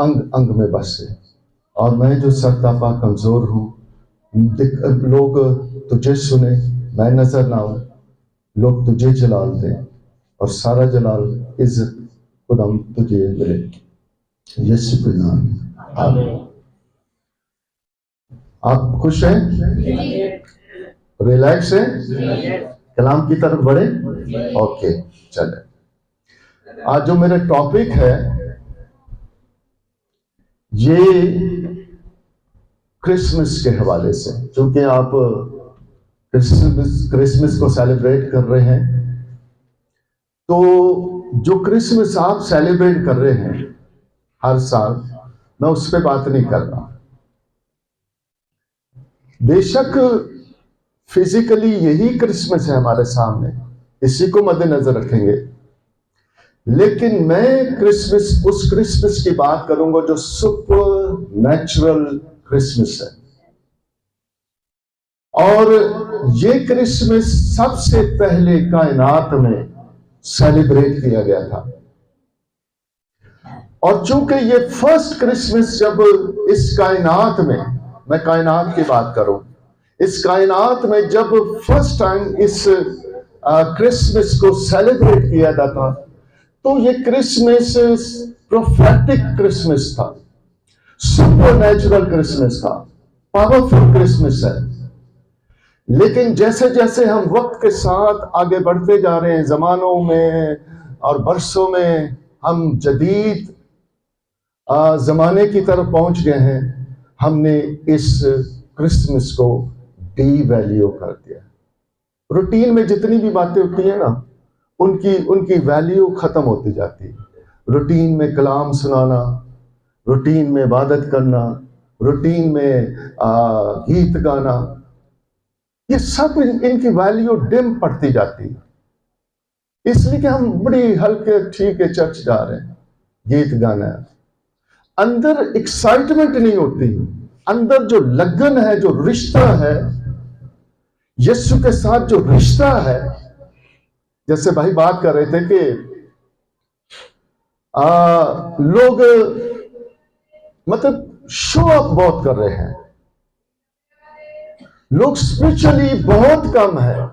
अंग अंग में बसे। और मैं जो सरतापा कमजोर हूँ, लोग तुझे सुने, मैं नजर ना आऊं, लोग तुझे जलाल दें और सारा जलाल इज्जत खुदाम तुझे मिले, यीशु के नाम में आमीन। आप खुश हैं, रिलैक्स हैं, कलाम की तरफ बढ़े। ओके, चले। आज जो मेरा टॉपिक है ये क्रिसमस के हवाले से, क्योंकि आप क्रिसमस को सेलिब्रेट कर रहे हैं, तो जो क्रिसमस आप सेलिब्रेट कर रहे हैं हर साल, मैं उस पर बात नहीं कर रहा। बेशक फिजिकली यही क्रिसमस है हमारे सामने, इसी को मद्देनजर रखेंगे, लेकिन मैं उस क्रिसमस की बात करूंगा जो सुपर नेचुरल क्रिसमस है। और ये क्रिसमस सबसे पहले कायनात में सेलिब्रेट किया गया था। और चूंकि ये फर्स्ट क्रिसमस जब इस कायनात में, मैं कायनात की बात करूं, इस कायनात में जब फर्स्ट टाइम इस क्रिसमस को सेलिब्रेट किया जाता था, तो ये क्रिसमस प्रोफेटिक क्रिसमस था, सुपर नेचुरल क्रिसमस था, पावरफुल क्रिसमस है। लेकिन जैसे जैसे हम वक्त के साथ आगे बढ़ते जा रहे हैं, जमानों में और बरसों में हम जदीद जमाने की तरफ पहुंच गए हैं, हमने इस क्रिसमस को डीवैल्यू कर दिया। रूटीन में जितनी भी बातें होती है ना, उनकी वैल्यू खत्म होती जाती है। रूटीन में कलाम सुनाना, रूटीन में इबादत करना, रूटीन में गीत गाना, ये सब इनकी वैल्यू डिम पड़ती जाती है। इसलिए कि हम बड़ी हल्के ठीक है चर्च जा रहे हैं, गीत गाना है, अंदर एक्साइटमेंट नहीं होती, अंदर जो लगन है, जो रिश्ता है यीशु के साथ, जो रिश्ता है। जैसे भाई बात कर रहे थे कि लोग मतलब शो अप बहुत कर रहे हैं, लोग स्पिरिचुअली बहुत कम है,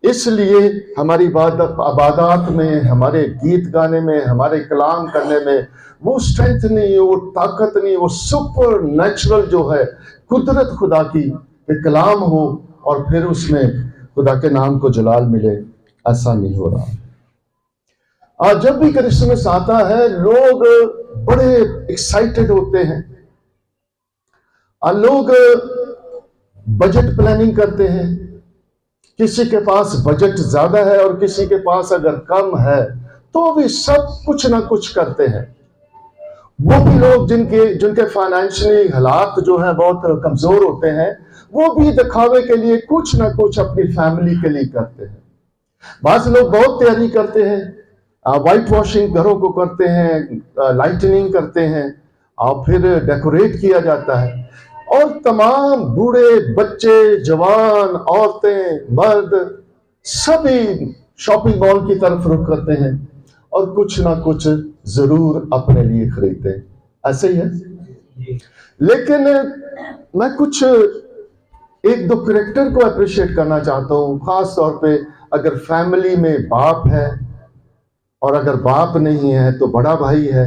इसलिए हमारी इबादत में, हमारे गीत गाने में, हमारे कलाम करने में वो स्ट्रेंथ नहीं, वो ताकत नहीं, वो सुपर नेचुरल जो है कुदरत खुदा की कलाम हो और फिर उसमें खुदा के नाम को जलाल मिले, ऐसा नहीं हो रहा। आज जब भी क्रिसमस आता है लोग बड़े एक्साइटेड होते हैं, लोग बजट प्लानिंग करते हैं, किसी के पास बजट ज्यादा है और किसी के पास अगर कम है तो भी सब कुछ ना कुछ करते हैं। वो भी लोग जिनके फाइनेंशियली हालात जो है बहुत कमजोर होते हैं, वो भी दिखावे के लिए कुछ ना कुछ अपनी फैमिली के लिए करते हैं। बाकी लोग बहुत तैयारी करते हैं, वाइट वॉशिंग घरों को करते हैं, लाइटनिंग करते हैं और फिर डेकोरेट किया जाता है, और तमाम बूढ़े बच्चे, जवान, औरतें, मर्द सभी शॉपिंग मॉल की तरफ रुख करते हैं और कुछ ना कुछ जरूर अपने लिए खरीदते हैं। ऐसे ही है। लेकिन मैं कुछ एक दो कैरेक्टर को अप्रिशिएट करना चाहता हूं, खास तौर पे अगर फैमिली में बाप है, और अगर बाप नहीं है तो बड़ा भाई है,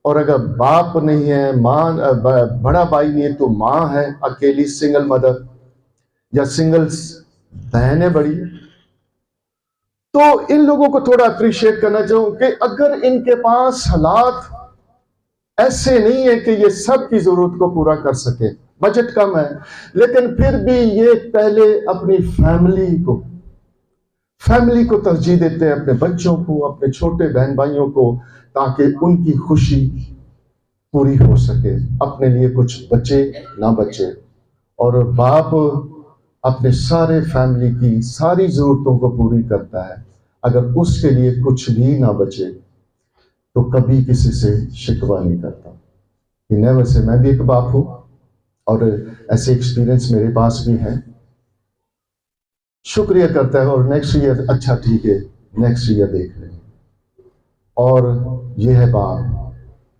और अगर बाप नहीं है, मां, बड़ा भाई नहीं है तो मां है, अकेली सिंगल मदर या सिंगल बहन है बड़ी, तो इन लोगों को थोड़ा अप्रिशिएट करना चाहूं कि अगर इनके पास हालात ऐसे नहीं है कि ये सब की जरूरत को पूरा कर सके, बजट कम है, लेकिन फिर भी ये पहले अपनी फैमिली को तरजीह देते हैं, अपने बच्चों को, अपने छोटे बहन भाइयों को, ताकि उनकी खुशी पूरी हो सके, अपने लिए कुछ बचे ना बचे। और बाप अपने सारे फैमिली की सारी जरूरतों को पूरी करता है, अगर उसके लिए कुछ भी ना बचे तो कभी किसी से शिकवा नहीं करता। वैसे मैं भी एक बाप हूं और ऐसे एक्सपीरियंस मेरे पास भी है, शुक्रिया करता है और नेक्स्ट ईयर अच्छा ठीक है, नेक्स्ट ईयर देख लेंगे। और ये है बाप,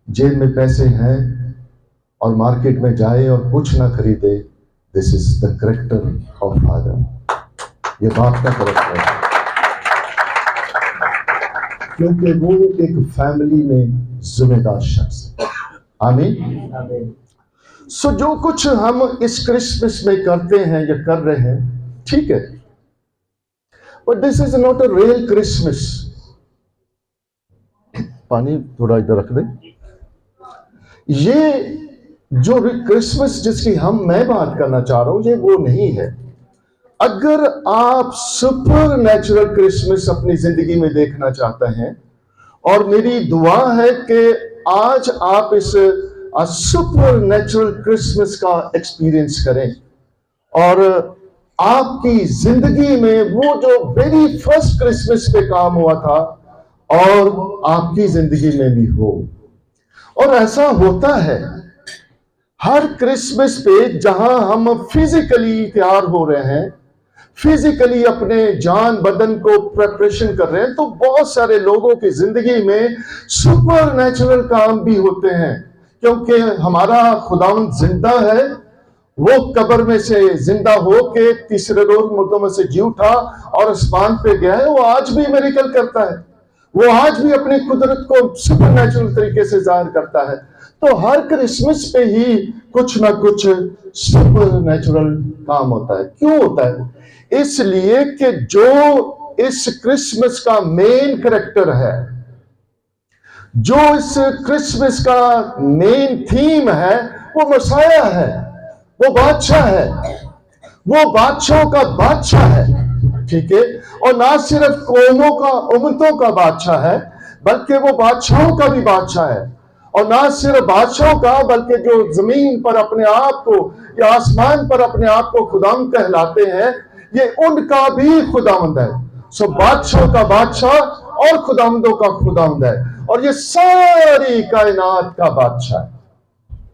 जेब में पैसे हैं और मार्केट में जाए और कुछ ना खरीदे, this is the character of father. ये बाप का करेक्टर है, क्योंकि वो एक फैमिली में जिम्मेदार शख्स है। आमीन। सो जो कुछ हम इस क्रिसमस में करते हैं या कर रहे हैं, ठीक है, but this is not a real Christmas. पानी थोड़ा इधर रख दे। ये जो क्रिसमस जिसकी मैं बात करना चाह रहा हूं, ये वो नहीं है। अगर आप सुपर नेचुरल क्रिसमस अपनी जिंदगी में देखना चाहते हैं, और मेरी दुआ है कि आज आप इस सुपर नेचुरल क्रिसमस का एक्सपीरियंस करें, और आपकी जिंदगी में वो जो वेरी फर्स्ट क्रिसमस पे काम हुआ था और आपकी जिंदगी में भी हो। और ऐसा होता है हर क्रिसमस पे, जहां हम फिजिकली तैयार हो रहे हैं, फिजिकली अपने जान बदन को प्रिपरेशन कर रहे हैं, तो बहुत सारे लोगों की जिंदगी में सुपर नेचुरल काम भी होते हैं, क्योंकि हमारा खुदावंद जिंदा है। वो कब्र में से जिंदा हो के तीसरे रोज मुर्दों में से जी उठा और आसमान पे गया है। वो आज भी मेरिकल करता है, वो आज भी अपनी कुदरत को सुपर नेचुरल तरीके से जाहिर करता है। तो हर क्रिसमस पे ही कुछ ना कुछ सुपर नेचुरल काम होता है। क्यों होता है? इसलिए कि जो इस क्रिसमस का मेन कैरेक्टर है, जो इस क्रिसमस का मेन थीम है, वो मसाया है, वो बादशाह है, वो बादशाहों का बादशाह है, ठीक है। और ना सिर्फ कौमों का, उम्मतों का बादशाह है, बल्कि वो बादशाहों का भी बादशाह है। और ना सिर्फ बादशाहों का, बल्कि जो जमीन पर अपने आप को या आसमान पर अपने आप को खुदावंद कहलाते हैं, ये उनका भी खुदावंद है। सो बादशाहों का बादशाह और खुदावंदों का खुदावंद है, और ये सारी कायनात का बादशाह है।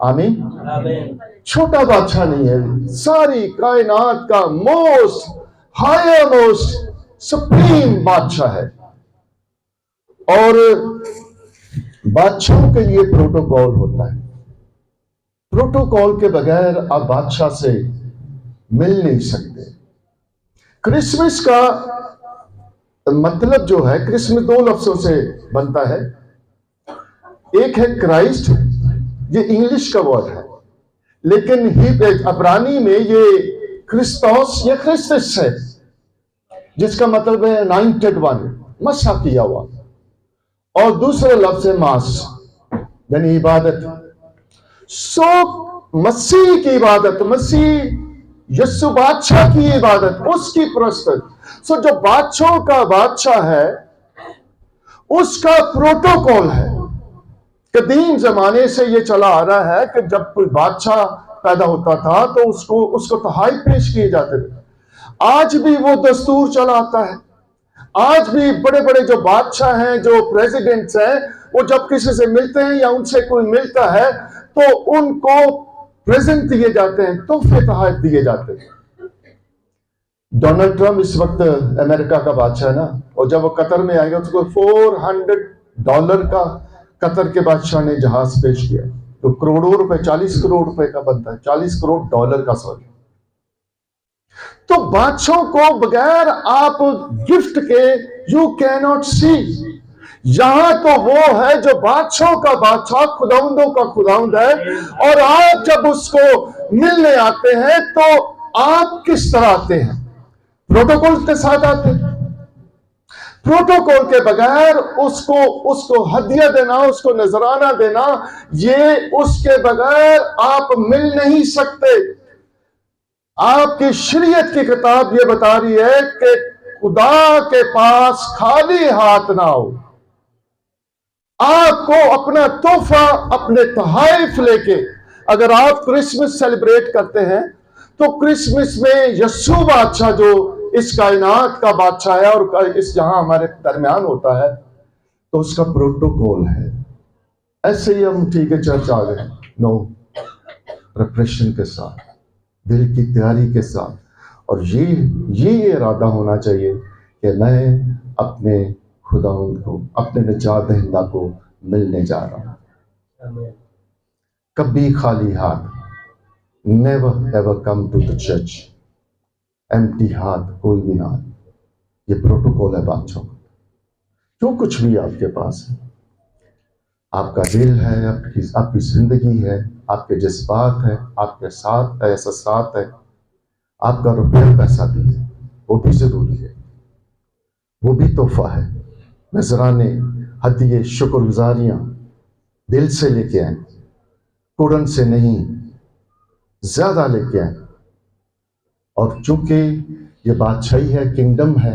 आमीन। छोटा बादशाह नहीं है, सारी कायनात का मोस्ट हायर मोस्ट सुप्रीम बादशाह है। और बादशाहों के लिए प्रोटोकॉल होता है। प्रोटोकॉल के बगैर आप बादशाह से मिल नहीं सकते। क्रिसमस का मतलब जो है, क्रिसमस दो लफ्जों से बनता है। एक है क्राइस्ट, ये इंग्लिश का वर्ड है, लेकिन अब्रानी में ये क्रिस्तोस या क्रिस्तस है, जिसका मतलब है अनॉइंटेड वन, मसा किया हुआ। और दूसरा लफ्ज है मास, यानी इबादत। सो मसीह की इबादत, मसीह यीशु बादशाह की इबादत, उसकी प्रस्तुत। सो जो बादशाहों का बादशाह है, उसका प्रोटोकॉल है। कदीम जमाने से ये चला आ रहा है कि जब कोई बादशाह पैदा होता था तो उसको तहाई पेश किए जाते थे। आज भी वो दस्तूर चला आता है। आज भी बड़े बड़े जो बादशाह हैं, जो प्रेसिडेंट्स हैं, वो जब किसी से मिलते हैं या उनसे कोई मिलता है तो उनको प्रेजेंट दिए जाते हैं, तोहफे तोहफे दिए जाते हैं। डोनाल्ड ट्रंप इस वक्त अमेरिका का बादशाह है ना, और जब वो कतर में आएगा उसको $400 का कतर के बादशाह ने जहाज पेश किया, तो करोड़ों रुपए, 40 करोड़ रुपए का बनता है, $40 करोड़ का, सॉरी। तो बादशाहों को बगैर आप गिफ्ट के यू कैन नॉट सी। यहां तो वो है जो बादशाहों का बादशाह, खुदावंदों का खुदावंद है, और आप जब उसको मिलने आते हैं तो आप किस तरह आते हैं? प्रोटोकॉल के साथ आते हैं। प्रोटोकॉल के बगैर उसको हदिया देना, उसको नजराना देना, ये उसके बगैर आप मिल नहीं सकते। आपकी शरीयत की किताब ये बता रही है कि खुदा के पास खाली हाथ ना हो। आपको अपना तोहफा, अपने तोहफे लेके, अगर आप क्रिसमस सेलिब्रेट करते हैं तो क्रिसमस में यीशु बादशाह जो इस कायनात का बादशाह है और इस जहां हमारे दरमियान होता है, तो उसका प्रोटोकॉल है। ऐसे ही हम ठीक है चर्च आ गए, नो, प्रिपरेशन के साथ, दिल की तैयारी के साथ, और ये इरादा होना चाहिए कि मैं अपने खुदावंद को, अपने निजात दहिंदा को मिलने जा रहा हूं। कभी खाली हाथ, never ever come to the church empty हाथ, कोई भी ना। ये प्रोटोकॉल है बादशाह। जो कुछ भी आपके पास है, आपका दिल है, आपकी जिंदगी है, आपके जज्बात है, आपके साथ है, ऐसा साथ है, आपका रुपया पैसा भी है, वो भी जरूरी है, वो भी तोहफा है। नजराने, हदिये, शुक्रगुजारियां दिल से लेके आए, कुरन से नहीं, ज्यादा लेके आए। और चूंकि ये बादशाही है, किंगडम है,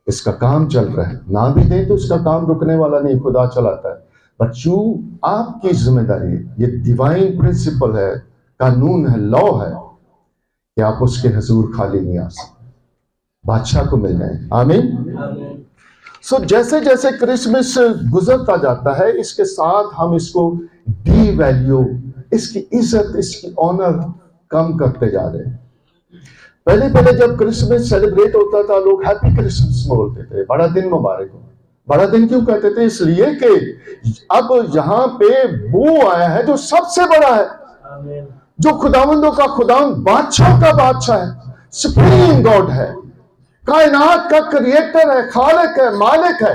इसका काम चल रहा है, ना भी दें तो इसका काम रुकने वाला नहीं, खुदा चलाता है। बच्चों, आपकी जिम्मेदारी, ये डिवाइन प्रिंसिपल है, कानून है, लॉ है कि आप उसके हुजूर खाली नहीं आ सकते, बादशाह को मिल जाए। आमीन। सो जैसे जैसे क्रिसमस गुजरता जाता है, इसके साथ हम इसको डी वैल्यू, इसकी इज्जत, इसकी ऑनर कम करते जा रहे हैं। पहले पहले जब क्रिसमस सेलिब्रेट होता था, लोग हैप्पी क्रिसमस बोलते थे, बड़ा दिन मुबारक हो। बड़ा दिन क्यों कहते थे? इसलिए कि अब यहाँ पे वो आया है जो सबसे बड़ा है, जो खुदावंदों का खुदावंद, बादशाह का बादशाह है, सुप्रीम गॉड है, कायनात का क्रिएटर है, खालिक है, मालिक है।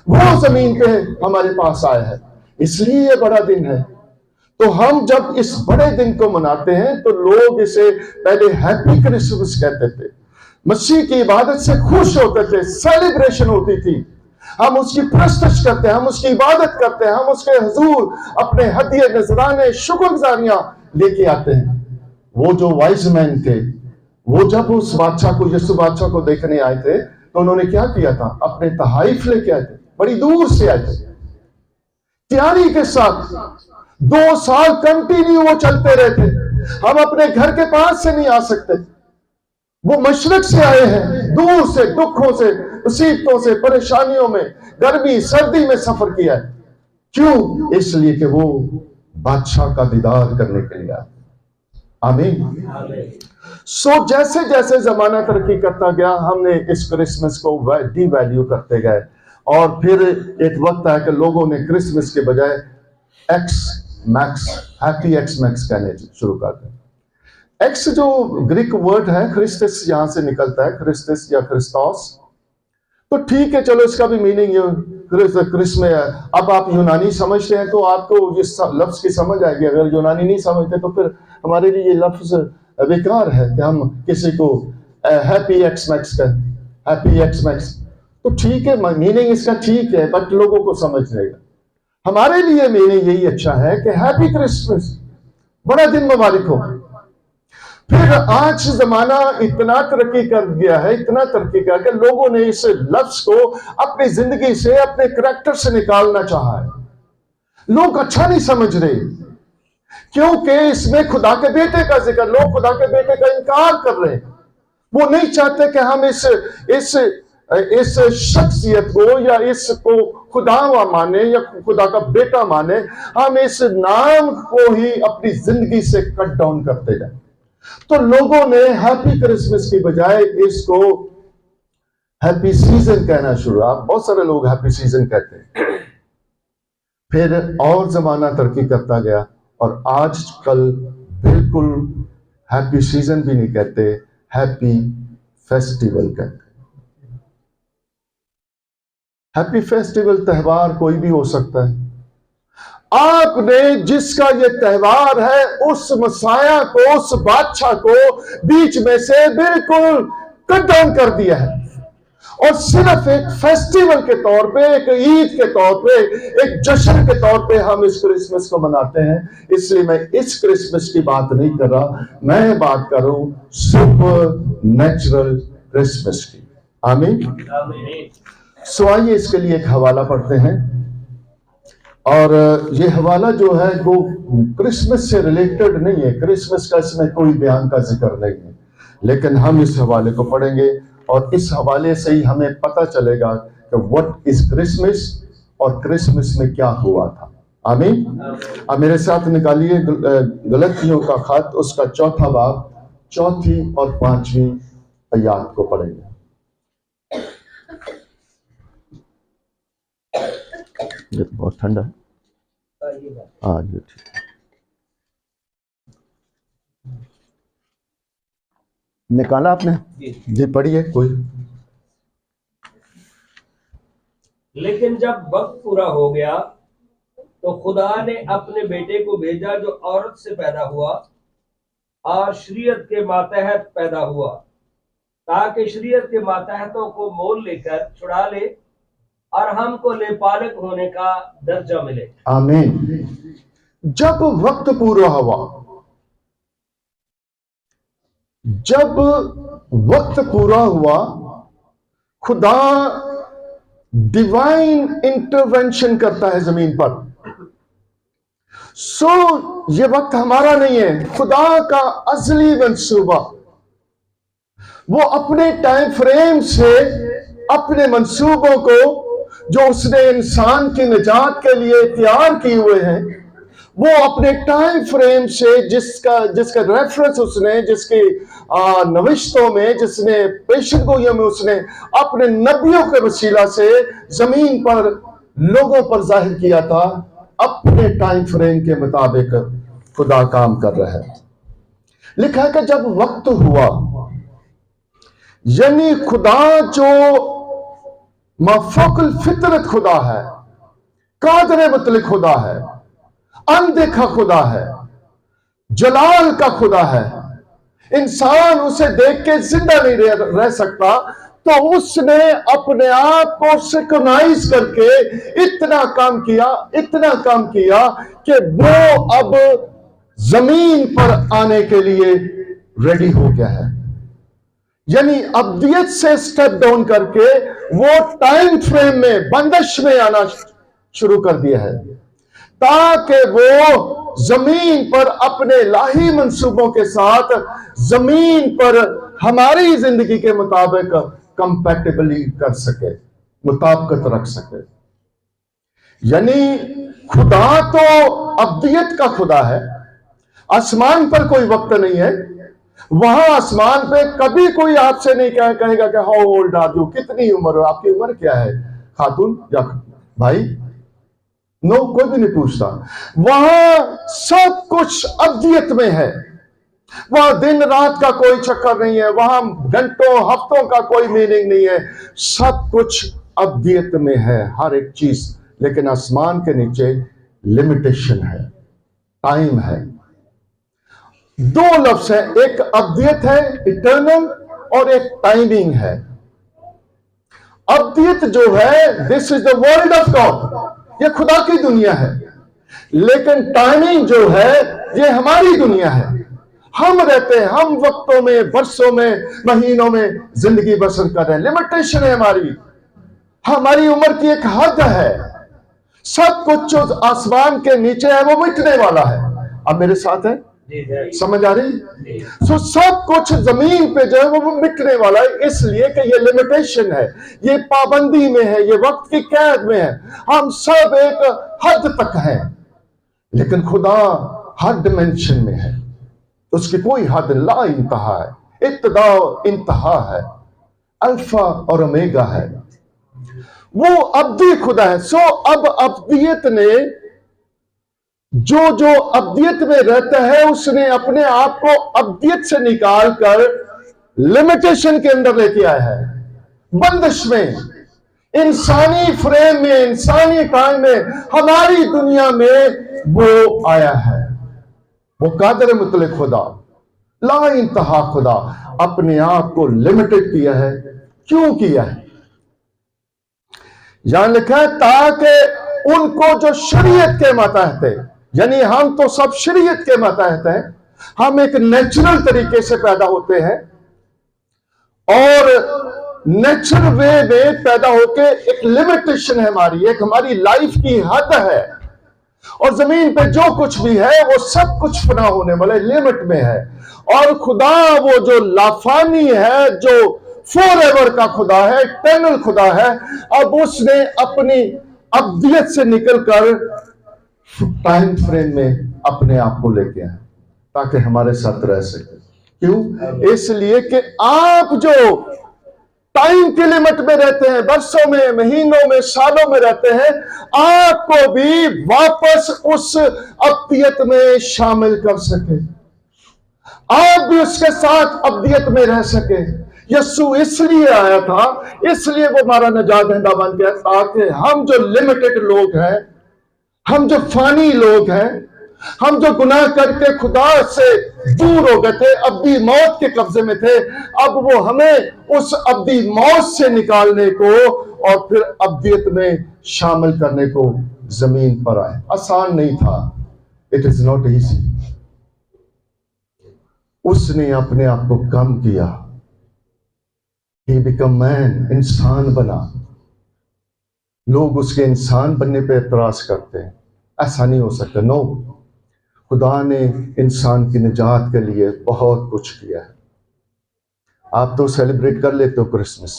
वो जमीन पे हमारे पास आया है, इसलिए ये बड़ा दिन है। तो हम जब इस बड़े दिन को मनाते हैं तो लोग इसे पहले हैप्पी क्रिसमस कहते थे, मसीह की इबादत से खुश होते थे, सेलिब्रेशन होती थी, हम उसकी प्रस्तुत करते हैं, हम उसकी इबादत करते हैं, हम उसके हुजूर अपने हदिये, नजराने, शुक्रगुजारियां लेके आते हैं। वो जो वाइज मैन थे, वो जब उस बादशाह को, यीशु बादशाह को देखने आए थे, तो उन्होंने क्या किया था? अपने तहाइफ लेके आए थे, बड़ी दूर से आए थे, तैयारी के साथ। 2 साल कंटिन्यू वो चलते रहे थे। हम अपने घर के पास से नहीं आ सकते, वो मशरक से आए हैं, दूर से, दुखों से, मुसीबतों से, परेशानियों में, गर्मी सर्दी में सफर किया है। क्यों? इसलिए कि वो बादशाह का दीदार करने के लिए आए। आमीन। सो जैसे जैसे जमाना तरक्की करता गया, हमने इस क्रिसमस को डी वैल्यू करते गए, और फिर एक वक्त आया कि लोगों ने क्रिसमस के बजाय x max, happy x max कहने शुरू कर दिया। एक्स जो ग्रीक वर्ड है, क्रिस्टस यहां से निकलता है, क्रिस्टस या क्रिस्टोस। तो ठीक है, चलो इसका भी मीनिंग क्रिस में है। अब आप यूनानी समझते हैं तो आपको इस लफ्ज की समझ आएगी, अगर यूनानी नहीं समझते तो फिर हमारे लिए ये लफ्ज बेकार है कि हम किसी को हैप्पी एक्स मैक्स कहें, हैप्पी एक्स मैक्स। तो ठीक है, मीनिंग इसका ठीक है, बट लोगों को समझ रहेगा। हमारे लिए मीनिंग यही अच्छा है कि हैप्पी क्रिसमस, बड़ा दिन मुबारक हो। फिर आज जमाना इतना तरक्की कर गया है, इतना तरक्की कर कि लोगों ने इस लफ्ज को अपनी जिंदगी से, अपने करैक्टर से निकालना चाहा है। लोग अच्छा नहीं समझ रहे, क्योंकि इसमें खुदा के बेटे का जिक्र, लोग खुदा के बेटे का इनकार कर रहे हैं। वो नहीं चाहते कि हम इस शख्सियत को या इसको खुदा माने या खुदा का बेटा माने, हम इस नाम को ही अपनी जिंदगी से कट डाउन करते जाए। तो लोगों ने हैप्पी क्रिसमस की बजाय इसको हैप्पी सीजन कहना शुरू। आप बहुत सारे लोग हैप्पी सीजन कहते हैं। फिर और जमाना तरक्की करता गया, और आजकल बिल्कुल हैप्पी सीजन भी नहीं कहते, हैप्पी फेस्टिवल कहते। हैप्पी फेस्टिवल त्योहार कोई भी हो सकता है। आपने जिसका ये त्योहार है, उस मसाया को, उस बादशाह को बीच में से बिल्कुल कट डाउन कर दिया है, और सिर्फ एक फेस्टिवल के तौर पे, एक ईद के तौर पे, एक जश्न के तौर पे हम इस क्रिसमस को मनाते हैं। इसलिए मैं इस क्रिसमस की बात नहीं कर रहा, मैं बात कर रहा हूं सुपर नेचुरल क्रिसमस की। आमीन। सो आइए इसके लिए एक हवाला पढ़ते हैं, और ये हवाला जो है वो क्रिसमस से रिलेटेड नहीं है, क्रिसमस का इसमें कोई बयान का जिक्र नहीं है, लेकिन हम इस हवाले को पढ़ेंगे, और इस हवाले से ही हमें पता चलेगा कि व्हाट इज क्रिसमस और क्रिसमस में क्या हुआ था। आमीन। अब मेरे साथ निकालिए गलतियों का खत, उसका 4था बाब, 4थी और 5वीं आयत को पढ़ेंगे। ये तो बहुत ठंडा है। हाँ जी ठीक है। निकाला आपने? जी पढ़िए कोई। लेकिन जब वक्त पूरा हो गया तो खुदा ने अपने बेटे को भेजा जो औरत से पैदा हुआ और शरीयत के मातहत पैदा हुआ, ताकि शरीयत के मातहतों को मोल लेकर छुड़ा ले और हमको लेपालक होने का दर्जा मिले। आमीन। जब वक्त पूरा हुआ, जब वक्त पूरा हुआ, खुदा डिवाइन इंटरवेंशन करता है जमीन पर। ये वक्त हमारा नहीं है, खुदा का अज़ली मंसूबा। वो अपने टाइम फ्रेम से अपने मंसूबों को जो उसने इंसान की निजात के लिए तैयार किए हुए हैं, वो अपने टाइम फ्रेम से जिसका रेफरेंस उसने, जिसकी नविश्तों में, जिसने पेशन गोइयों में उसने अपने नबियों के वसीला से जमीन पर लोगों पर जाहिर किया था, अपने टाइम फ्रेम के मुताबिक खुदा काम कर रहा है। लिखा है कि जब वक्त हुआ, यानी खुदा जो माफौकुल फितरत खुदा है, कादर मुतलक खुदा है, अनदेखा खुदा है, जलाल का खुदा है, इंसान उसे देख के जिंदा नहीं रह सकता, तो उसने अपने आप को सिंक्रोनाइज करके इतना काम किया कि वो अब जमीन पर आने के लिए रेडी हो गया है। यानी अब्दियत से स्टेप डाउन करके वो टाइम फ्रेम में, बंदिश में आना शुरू कर दिया है, ताकि वो जमीन पर अपने लाही मंसूबों के साथ जमीन पर हमारी जिंदगी के मुताबिक कंपैटिबली कर सके, मुताबिकत रख सके। यानी खुदा तो अब्दियत का खुदा है। आसमान पर कोई वक्त नहीं है। वहां आसमान पे कभी कोई आपसे नहीं कहेगा कि हाउ ओल्ड आर यू, कितनी उम्र हो, आपकी उम्र क्या है खातून या भाई, नो, कोई भी नहीं पूछता। वहां सब कुछ अब्दियत में है। वहां दिन रात का कोई चक्कर नहीं है, वहां घंटों हफ्तों का कोई मीनिंग नहीं है, सब कुछ अब्दियत में है, हर एक चीज। लेकिन आसमान के नीचे लिमिटेशन है, टाइम है। दो लफ्ज है, एक अब्दियत है इटर्नल, और एक टाइमिंग है। अब्दियत जो है, this is the world of God, ये खुदा की दुनिया है। लेकिन टाइमिंग जो है, ये हमारी दुनिया है। हम रहते हैं, हम वक्तों में, बरसों में, महीनों में जिंदगी बसर कर रहे हैं। लिमिटेशन है हमारी उम्र की एक हद है। सब कुछ जो आसमान के नीचे है वो मिटने वाला है। अब मेरे साथ है, समझ आ रही? सो सब कुछ जमीन पे जो है वो मिटने वाला है, इसलिए कि ये लिमिटेशन है, ये पाबंदी में है, ये वक्त की कैद में है। हम सब एक हद तक हैं, लेकिन खुदा हर डिमेंशन में है। उसकी कोई हद ला इंतहा है, इब्तिदा इंतहा है, अल्फा और ओमेगा है। वो अब्दी खुदा है। सो अब अब्दियत ने, जो अब्दियत में रहता है, उसने अपने आप को अब्दियत से निकाल कर लिमिटेशन के अंदर लेके आया है, बंदिश में, इंसानी फ्रेम में, इंसानी टाइम में, हमारी दुनिया में वो आया है। वो कादर मुतलक खुदा, ला इंतहा खुदा, अपने आप को लिमिटेड किया है। क्यों किया है? यहां लिखा है ताकि उनको जो शरीयत के मातहत है, यानी हम तो सब शरीयत के मातहत हैं, हम एक नेचुरल तरीके से पैदा होते हैं और नेचुरल वे में पैदा होके एक लिमिटेशन है हमारी, एक हमारी लाइफ की हद है, और जमीन पे जो कुछ भी है वो सब कुछ फना होने वाले लिमिट में है। और खुदा वो जो लाफानी है, जो फॉरएवर का खुदा है, इटर्नल खुदा है, अब उसने अपनी अब्दियत से निकलकर टाइम फ्रेम में अपने आप को लेके आए ताकि हमारे साथ रह सके। क्यों? इसलिए कि आप जो टाइम की लिमिट में रहते हैं, वर्षों में, महीनों में, सालों में रहते हैं, आपको भी वापस उस अब्दियत में शामिल कर सके, आप भी उसके साथ अब्दियत में रह सके। यीशु इसलिए आया था, इसलिए वो हमारा नजात दहिंदा बन गया, ताकि हम जो लिमिटेड लोग हैं, हम जो फानी लोग हैं, हम जो गुनाह करके खुदा से दूर हो गए थे, अब्दी मौत के कब्जे में थे, अब वो हमें उस अब्दी मौत से निकालने को और फिर अब्दियत में शामिल करने को जमीन पर आए। आसान नहीं था, इट इज नॉट इजी। उसने अपने आप को कम किया, ही बिकम मैन, इंसान बना। लोग उसके इंसान बनने पे एतराज करते हैं, ऐसा नहीं हो सकता। नो, खुदा ने इंसान की निजात के लिए बहुत कुछ किया है। आप तो सेलिब्रेट कर लेते हो क्रिसमस,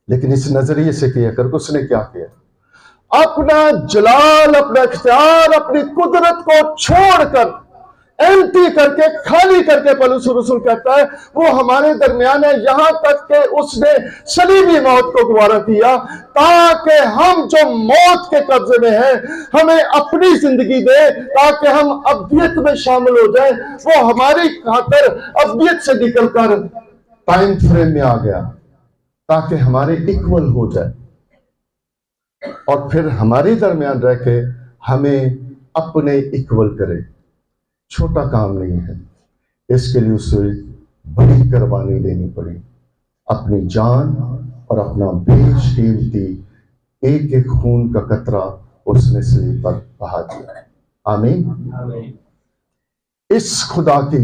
लेकिन इस नजरिए से किया कर, उसने क्या किया? अपना जलाल, अपना इख्तियार, अपनी कुदरत को छोड़कर, एम्प्टी करके, खाली करके, पौलुस रसूल कहता है वो हमारे दरमियान है, यहां तक कि उसने सलीबी मौत को गवारा किया, ताकि हम जो मौत के कब्जे में हैं, हमें अपनी जिंदगी दे, ताकि हम अब्दियत में शामिल हो जाए। वो हमारी खातिर अब्दियत से निकलकर टाइम फ्रेम में आ गया, ताकि हमारे इक्वल हो जाए, और फिर हमारे दरमियान रह के हमें अपने इक्वल करे। छोटा काम नहीं है, इसके लिए उसे बड़ी कुर्बानी देनी पड़ी। अपनी जान और अपना बेशकीमती एक एक खून का कतरा उसने सलीब पर बहा दिया। आमीन। इस खुदा की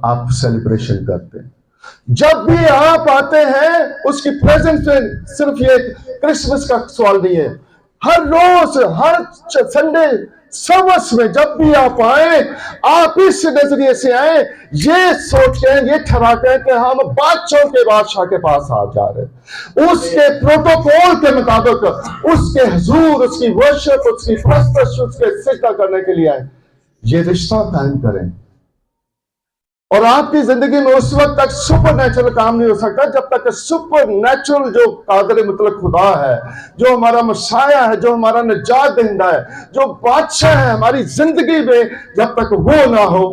आप सेलिब्रेशन करते हैं। जब भी आप आते हैं उसकी प्रेजेंस में, सिर्फ ये क्रिसमस का सवाल नहीं है, हर रोज, हर संडे सर्विस में जब भी आप आए, आप इस नजरिए से आए, ये सोच के, ये ठहरा के कि हम बादशाह के बादशाह के पास आ जा रहे हैं, उसके प्रोटोकॉल के मुताबिक, उसके हुजूर, उसकी वर्शिप, उसकी परस्तिश, उसके सिजदा करने के लिए आए। ये रिश्ता कायम करें। और आपकी जिंदगी में उस वक्त तक सुपर नेचुरल काम नहीं हो सकता जब तक सुपर नेचुरल जो कादिर मुतलक खुदा है, जो हमारा मसाया है, जो हमारा निजात दहिंदा है, जो बादशाह है हमारी जिंदगी में, जब तक वो ना हो,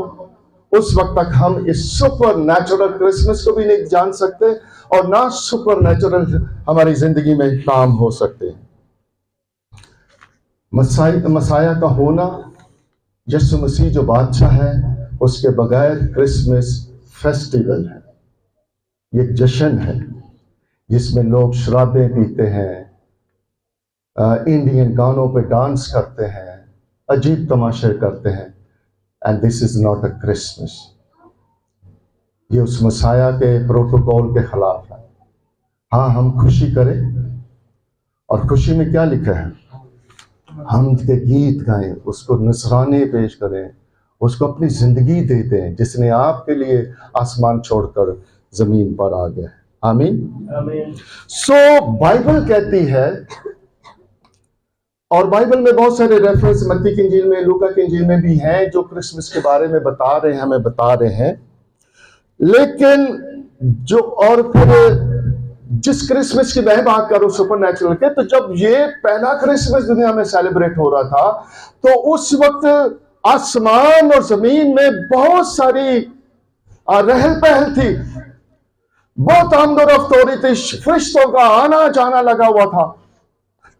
उस वक्त तक हम इस सुपर नेचुरल क्रिसमस को भी नहीं जान सकते, और ना सुपर नेचुरल हमारी जिंदगी में काम हो सकते। मसाया का होना, यीशु मसीह जो बादशाह है, उसके बगैर क्रिसमस फेस्टिवल है, ये जश्न है जिसमें लोग शराबें पीते हैं, इंडियन गानों पे डांस करते हैं, अजीब तमाशे करते हैं, and this is not a Christmas. ये उस मसाया के प्रोटोकॉल के खिलाफ है। हाँ, हम खुशी करें, और खुशी में क्या लिखा है? हम के गीत गाएं, उसको नजराने पेश करें, उसको अपनी जिंदगी दे दें, जिसने आपके लिए आसमान छोड़कर जमीन पर आ गया है। आमीन। सो बाइबल कहती है, और बाइबल में बहुत सारे रेफरेंस मत्ती की इंजील में, लूका की इंजील में भी हैं, जो क्रिसमस के बारे में बता रहे हैं, हमें बता रहे हैं। लेकिन जो, और फिर जिस क्रिसमस की मैं बात करूं सुपर नेचुरल के, तो जब ये पहला क्रिसमस दुनिया में सेलिब्रेट हो रहा था, तो उस वक्त आसमान और जमीन में बहुत सारी रहल पहल थी, बहुत आमदोरफ्त हो रही थी, फरिश्तों का आना जाना लगा हुआ था,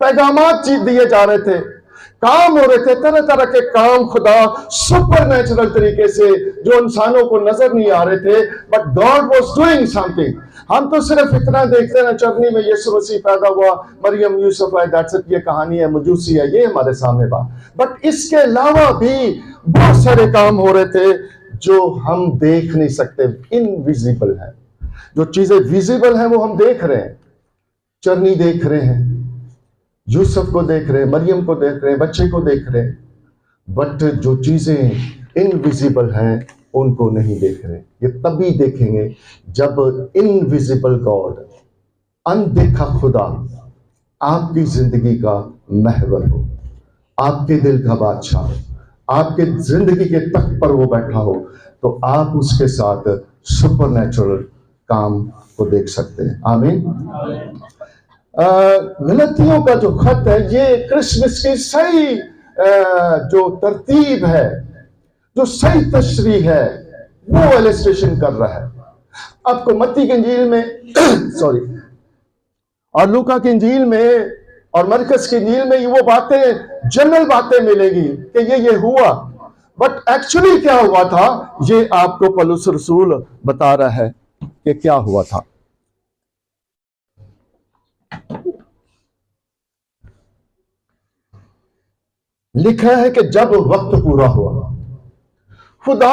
पैगामात दिए जा रहे थे, काम हो रहे थे, तरह तरह के काम खुदा सुपर नेचुरल तरीके से, जो इंसानों को नजर नहीं आ रहे थे, but God was doing something. हम तो सिर्फ इतना देखते ना, चरनी में यीशु मसीह पैदा हुआ, मरियम यूसुफ है, दैट्स इट, ये कहानी है, मजूसी है, ये हमारे सामने बात। बट इसके अलावा भी बहुत सारे काम हो रहे थे जो हम देख नहीं सकते, इनविजिबल है। जो चीजें विजिबल हैं वो हम देख रहे हैं, चरनी देख रहे हैं, यूसुफ को देख रहे हैं, मरियम को देख रहे हैं, बच्चे को देख रहे हैं, बट जो चीजें इनविजिबल हैं उनको नहीं देख रहे। ये तभी देखेंगे जब इनविजिबल गॉड, अनदेखा खुदा आपकी जिंदगी का महवर हो, आपके दिल का बादशाह, आपके जिंदगी के तख्त पर वो बैठा हो, तो आप उसके साथ सुपर नेचुरल काम को देख सकते हैं। आमीन। गलतियों का जो खत है ये क्रिसमस की सही जो तरतीब है, जो सही तशरीह है, वो इलस्ट्रेशन कर रहा है। आपको मत्ती की इंजील में सॉरी और लूका की इंजील में और मरकस की इंजील में वो बातें, जनरल बातें मिलेगी कि ये हुआ, बट एक्चुअली क्या हुआ था ये आपको पौलुस रसूल बता रहा है कि क्या हुआ था। लिखा है कि जब वक्त पूरा हुआ, खुदा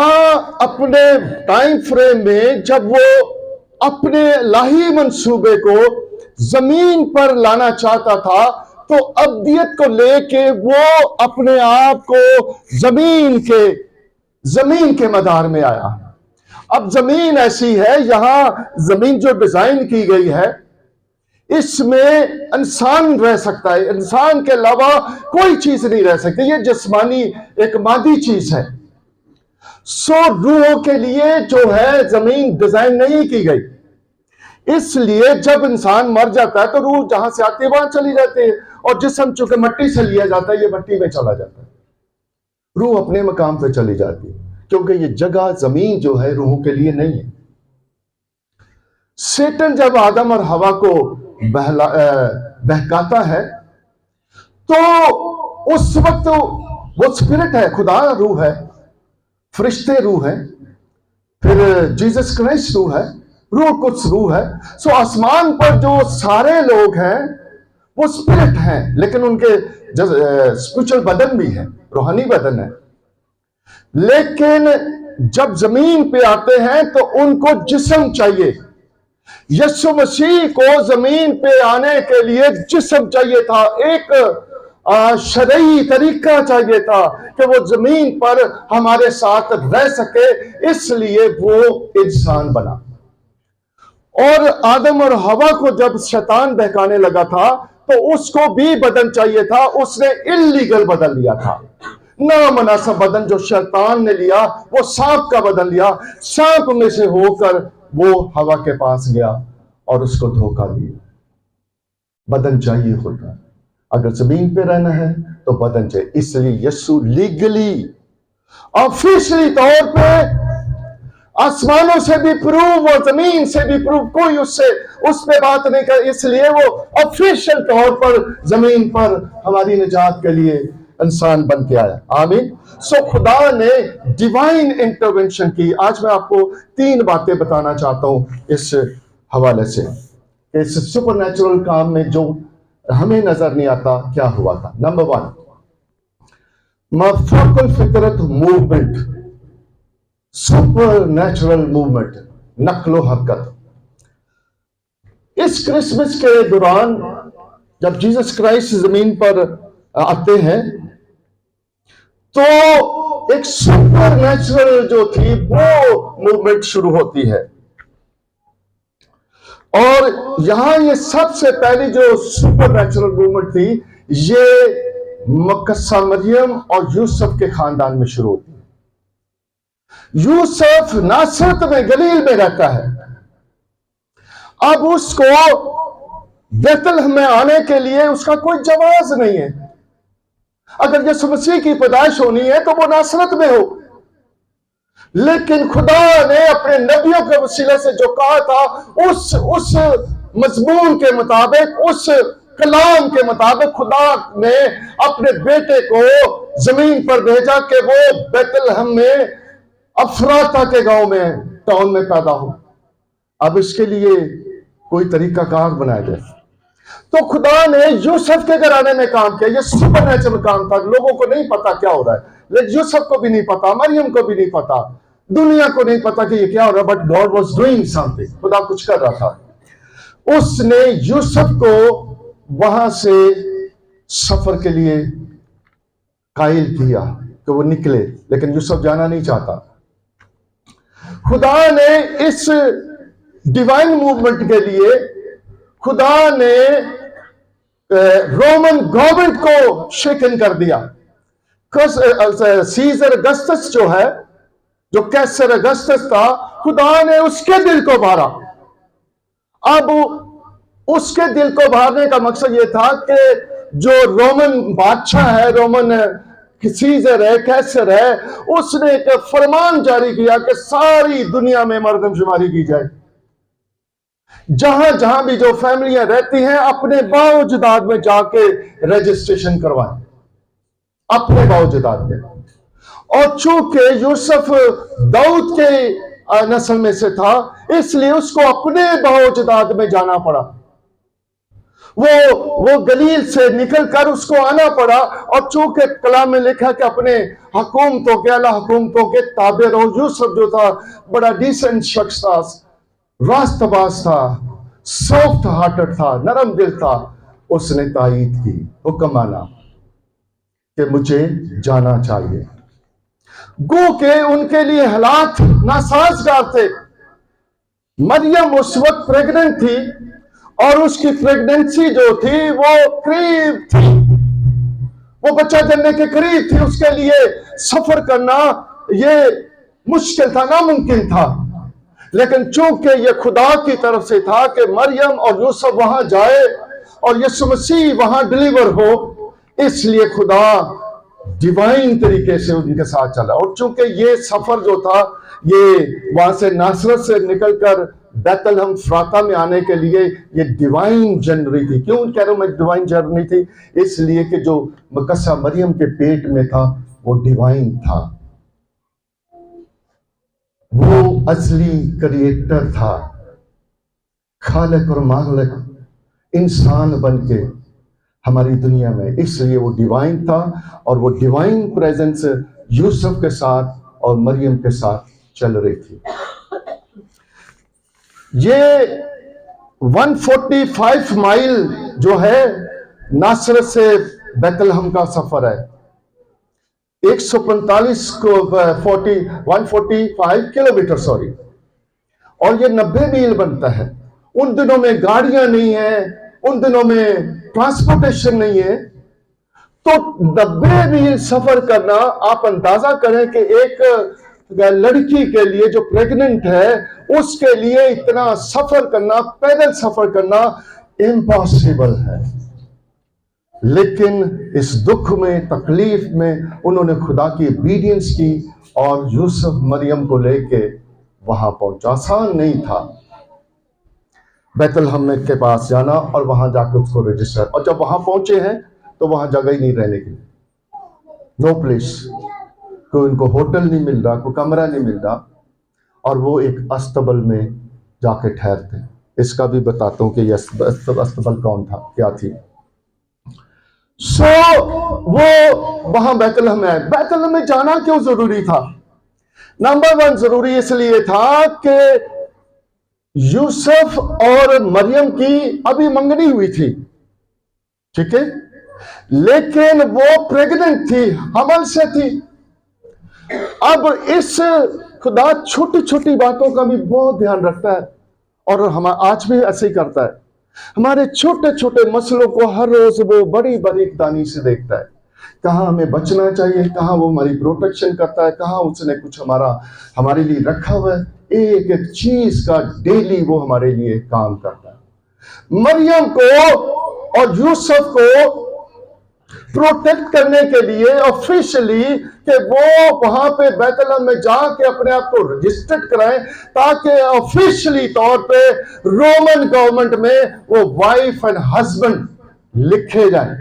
अपने टाइम फ्रेम में जब वो अपने लाही मंसूबे को जमीन पर लाना चाहता था, तो अब्दियत को लेके वो अपने आप को जमीन के मदार में आया। अब जमीन ऐसी है, यहां जमीन जो डिजाइन की गई है इसमें इंसान रह सकता है, इंसान के अलावा कोई चीज नहीं रह सकती। ये जिस्मानी एक मादी चीज है। सो रूहों के लिए जो है जमीन डिजाइन नहीं की गई, इसलिए जब इंसान मर जाता है तो रूह जहां से आती है वहां चली जाती है, और जिस्म चूंकि मिट्टी से लिया जाता है ये मिट्टी में चला जाता है, रूह अपने मकाम पे चली जाती है, क्योंकि ये जगह जमीन जो है रूहों के लिए नहीं है। सेटन जब आदम और हवा को बहकाता है तो उस वक्त वो स्पिरिट है, खुदा रूह है, फरिश्ते रूह है, फिर जीसस क्राइस्ट रूह है, रूह कुछ रूह है। सो आसमान पर जो सारे लोग हैं वो स्पिरिट हैं, लेकिन उनके स्पिरिचुअल बदन भी है, रूहानी बदन है। लेकिन जब जमीन पे आते हैं तो उनको जिस्म चाहिए। यीशु मसीह को जमीन पे आने के लिए जिस्म चाहिए था, एक शरई तरीका चाहिए था कि वो जमीन पर हमारे साथ रह सके, इसलिए वो इंसान बना। और आदम और हवा को जब शैतान बहकाने लगा था तो उसको भी बदन चाहिए था, उसने इल्लीगल बदन लिया था, नामनासब बदन जो शैतान ने लिया, वो सांप का बदन लिया, सांप में से होकर वो हवा के पास गया और उसको धोखा दिया। बदन चाहिए होता, अगर जमीन पे रहना है तो बदन चाहिए, इसलिए यीशु लीगली ऑफिशियली तौर पे आसमानों से भी प्रूव और जमीन से भी प्रूव, कोई उस पे बात नहीं कर, इसलिए वो ऑफिशियल तौर पर जमीन पर हमारी निजात के लिए इंसान बन के आया। आमीन। सो खुदा ने डिवाइन इंटरवेंशन की। आज मैं आपको 3 बातें बताना चाहता हूं इस हवाले से, इस सुपरनैचुरल काम में जो हमें नजर नहीं आता क्या हुआ था। नंबर 1, माफाकुल फितरत मूवमेंट, सुपरनैचुरल मूवमेंट, नक्लो हरकत। इस क्रिसमस के दौरान जब जीसस क्राइस्ट जमीन पर आते हैं तो एक सुपरनैचुरल जो थी वो मूवमेंट शुरू होती है। और यहां ये सबसे पहली जो सुपरनैचुरल मूवमेंट थी ये मकस्सा मरियम और यूसुफ के खानदान में शुरू होती है। यूसुफ नासरत में गलील में रहता है। अब उसको बैतलहम में आने के लिए उसका कोई जवाज नहीं है। अगर यीशु मसीह की पैदाइश होनी है तो वो नासरत में हो, लेकिन खुदा ने अपने नबियों के वसीले से जो कहा था उस मजमून के मुताबिक, उस कलाम के मुताबिक खुदा ने अपने बेटे को जमीन पर भेजा कि वो बैतलहम में अफराता के गांव में, टाउन में पैदा हो। अब इसके लिए कोई तरीकाकार बनाया जाए, तो खुदा ने यूसुफ के घराने में काम किया। ये सुपरनैचुरल काम था, लोगों को नहीं पता क्या हो रहा है, लेकिन यूसुफ को भी नहीं पता, मरियम को भी नहीं पता, दुनिया को नहीं पता कि ये क्या हो रहा है, but God was doing something, खुदा कुछ कर रहा था। उसने यूसुफ को वहां से सफर के लिए कायल किया कि वो निकले, लेकिन यूसुफ जाना नहीं चाहता। खुदा ने इस डिवाइन मूवमेंट के लिए खुदा ने रोमन गवर्नमेंट को शेकन कर दिया। सीजर अगस्तस जो है, जो कैसर अगस्तस था, खुदा ने उसके दिल को मारा अब उसके दिल को भरने का मकसद यह था कि जो रोमन बादशाह है, रोमन सीजर है, कैसर है, उसने एक फरमान जारी किया कि सारी दुनिया में मर्दमशुमारी की जाए। जहां जहां भी जो फैमिलियां रहती हैं अपने बाओजदाद में जाके रजिस्ट्रेशन करवाएं, अपने बाओजदाद में। और चूंकि यूसुफ दाऊद के नस्ल में से था, इसलिए उसको अपने बाओजदाद में जाना पड़ा। वो गलील से निकलकर उसको आना पड़ा। और चूंकि कलाम में लिखा कि अपने हुकूमतों के, अला हुकूमतों के ताबे रहो। यूसुफ जो था बड़ा डिसेंट शख्स था, रास्तबाज था, सॉफ्ट हार्टेड था, नरम दिल था। उसने तायीद की, हुक्म माना कि मुझे जाना चाहिए। गो के उनके लिए हालात नासाजगार थे। मरियम उस वक्त प्रेग्नेंट थी और उसकी प्रेगनेंसी जो थी वो करीब थी, वो बच्चा जन्ने के करीब थी। उसके लिए सफर करना ये मुश्किल था, नामुमकिन था। लेकिन चूंकि ये खुदा की तरफ से था कि मरियम और यूसुफ वहां जाए और यीशु मसीह वहां डिलीवर हो, इसलिए खुदा डिवाइन तरीके से उनके साथ चला। और चूंकि ये सफर जो था ये वहां से नासरत से निकलकर बैतलहम फ्राता में आने के लिए ये डिवाइन जर्नी थी। क्यों कह रहा हूं मैं डिवाइन जर्नी थी? इसलिए कि जो मकस्सा मरियम के पेट में था वो डिवाइन था, वो असली क्रिएटर था, खालिक और मालिक इंसान बन के हमारी दुनिया में। इसलिए वो डिवाइन था और वो डिवाइन प्रेजेंस यूसुफ के साथ और मरियम के साथ चल रही थी। ये 145 माइल जो है नासरत से बैतलहम का सफर है। 145 किलोमीटर सॉरी, और ये 90 मील बनता है। उन दिनों में गाड़ियां नहीं है, उन दिनों में ट्रांसपोर्टेशन नहीं है, तो 90 मील सफर करना, आप अंदाजा करें कि एक लड़की के लिए जो प्रेग्नेंट है उसके लिए इतना सफर करना, पैदल सफर करना इम्पॉसिबल है। लेकिन इस दुख में, तकलीफ में उन्होंने खुदा की ओबीडियंस की और यूसुफ मरियम को लेके वहां पहुंचा। आसान नहीं था बैतलहम के पास जाना और वहां जाकर उसको रजिस्टर। और जब वहां पहुंचे हैं तो वहां जगह ही नहीं रहने के लिए, नो प्लेस, कोई उनको होटल नहीं मिल रहा, कोई कमरा नहीं मिल रहा, और वो एक अस्तबल में जाके ठहरते हैं। इसका भी बताता हूं कि ये अस्तबल कौन था, क्या थी। वो वहां बैतलहम है। बैतलहम में जाना क्यों जरूरी था? नंबर 1 जरूरी इसलिए था कि यूसुफ और मरियम की अभी मंगनी हुई थी, ठीक है, लेकिन वो प्रेग्नेंट थी, हमल से थी। अब इस खुदा छोटी छोटी बातों का भी बहुत ध्यान रखता है और हम आज भी ऐसे ही करता है। हमारे छोटे छोटे मसलों को हर रोज वो बड़ी बारीकदानी से देखता है, कहाँ हमें बचना चाहिए, कहाँ वो हमारी प्रोटेक्शन करता है, कहाँ उसने कुछ हमारे लिए रखा हुआ है। एक एक चीज का डेली वो हमारे लिए काम करता है। मरियम को और यूसुफ को प्रोटेक्ट करने के लिए ऑफिशियली कि वो वहां पे बैतलहम में जाके अपने आप को रजिस्टर्ड कराएं, ताकि ऑफिशियली तौर पे रोमन गवर्नमेंट में वो वाइफ एंड हस्बैंड लिखे जाएं,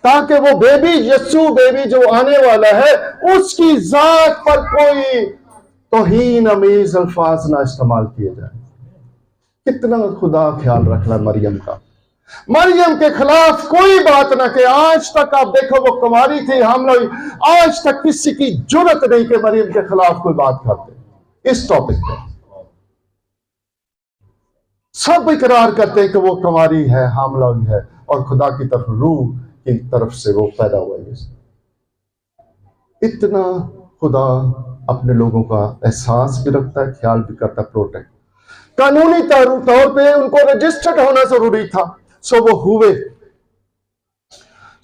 ताकि वो बेबी, यीशु बेबी जो आने वाला है, उसकी जात पर कोई तौहीन अमीज अल्फाज ना इस्तेमाल किए जाए। कितना खुदा ख्याल रखना मरियम का। मरियम के खिलाफ कोई बात ना कि आज तक आप देखो वो कुंवारी थी, हम लोग आज तक किसी की जुर्रत नहीं कि मरियम के खिलाफ कोई बात करते। इस टॉपिक पे सब इकरार करते हैं कि वो कुंवारी है, हामला है और खुदा की तरफ, रूह की तरफ से वो पैदा हुआ है। इतना खुदा अपने लोगों का एहसास भी रखता है, ख्याल भी करता है, प्रोटेक्ट। कानूनी तौर पे उनको रजिस्टर्ड होना जरूरी था, सो वो हुए।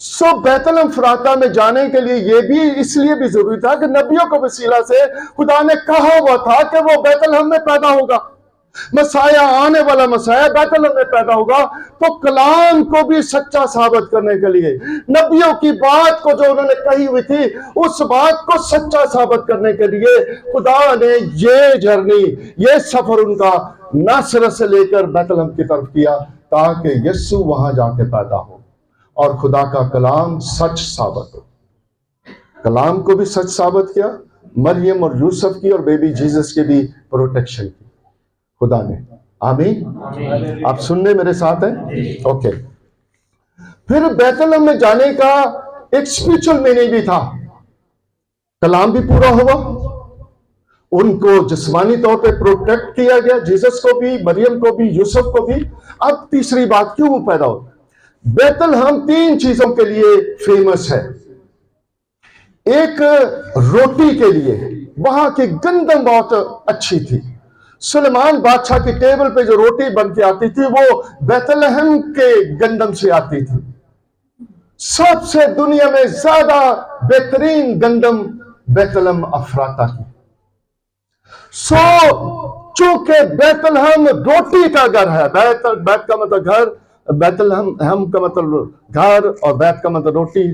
सो बैतलहम फ्राता में जाने के लिए ये भी इसलिए भी जरूरी था कि नबियों के वसीला से खुदा ने कहा हुआ था कि वो बैतलहम में पैदा होगा। मसाया, आने वाला मसाया बैतलहम में पैदा होगा, तो कलाम को भी सच्चा साबित करने के लिए, नबियों की बात को जो उन्होंने कही हुई थी उस बात को सच्चा साबित करने के लिए खुदा ने ये जर्नी, ये सफर उनका नासरत से लेकर बैतलहम की तरफ किया, ताकि यीशु वहां जाके पैदा हो और खुदा का कलाम सच साबित हो। कलाम को भी सच साबित किया, मरियम और यूसुफ की और बेबी जीसस की भी प्रोटेक्शन की खुदा ने। आमीन। आप सुनने मेरे साथ हैं? ओके। फिर बैतलहम में जाने का एक स्पिरिचुअल मीनिंग भी था। कलाम भी पूरा हुआ, उनको जिस्मानी तौर पे प्रोटेक्ट किया गया, जीसस को भी, मरियम को भी, यूसुफ को भी। अब तीसरी बात, क्यों पैदा हो? बैतलहम 3 चीजों के लिए फेमस है। एक, रोटी के लिए, वहां की गंदम बहुत अच्छी थी। सुलेमान बादशाह की टेबल पे जो रोटी बन के आती थी वो बैतलहम के गंदम से आती थी। सबसे दुनिया में ज्यादा बेहतरीन गंदम बैतलहम अफराता की। चूंकि बैतलहम रोटी का घर है, बैत का मतलब घर, बैतलहम हम का मतलब घर, और बैत का मतलब रोटी,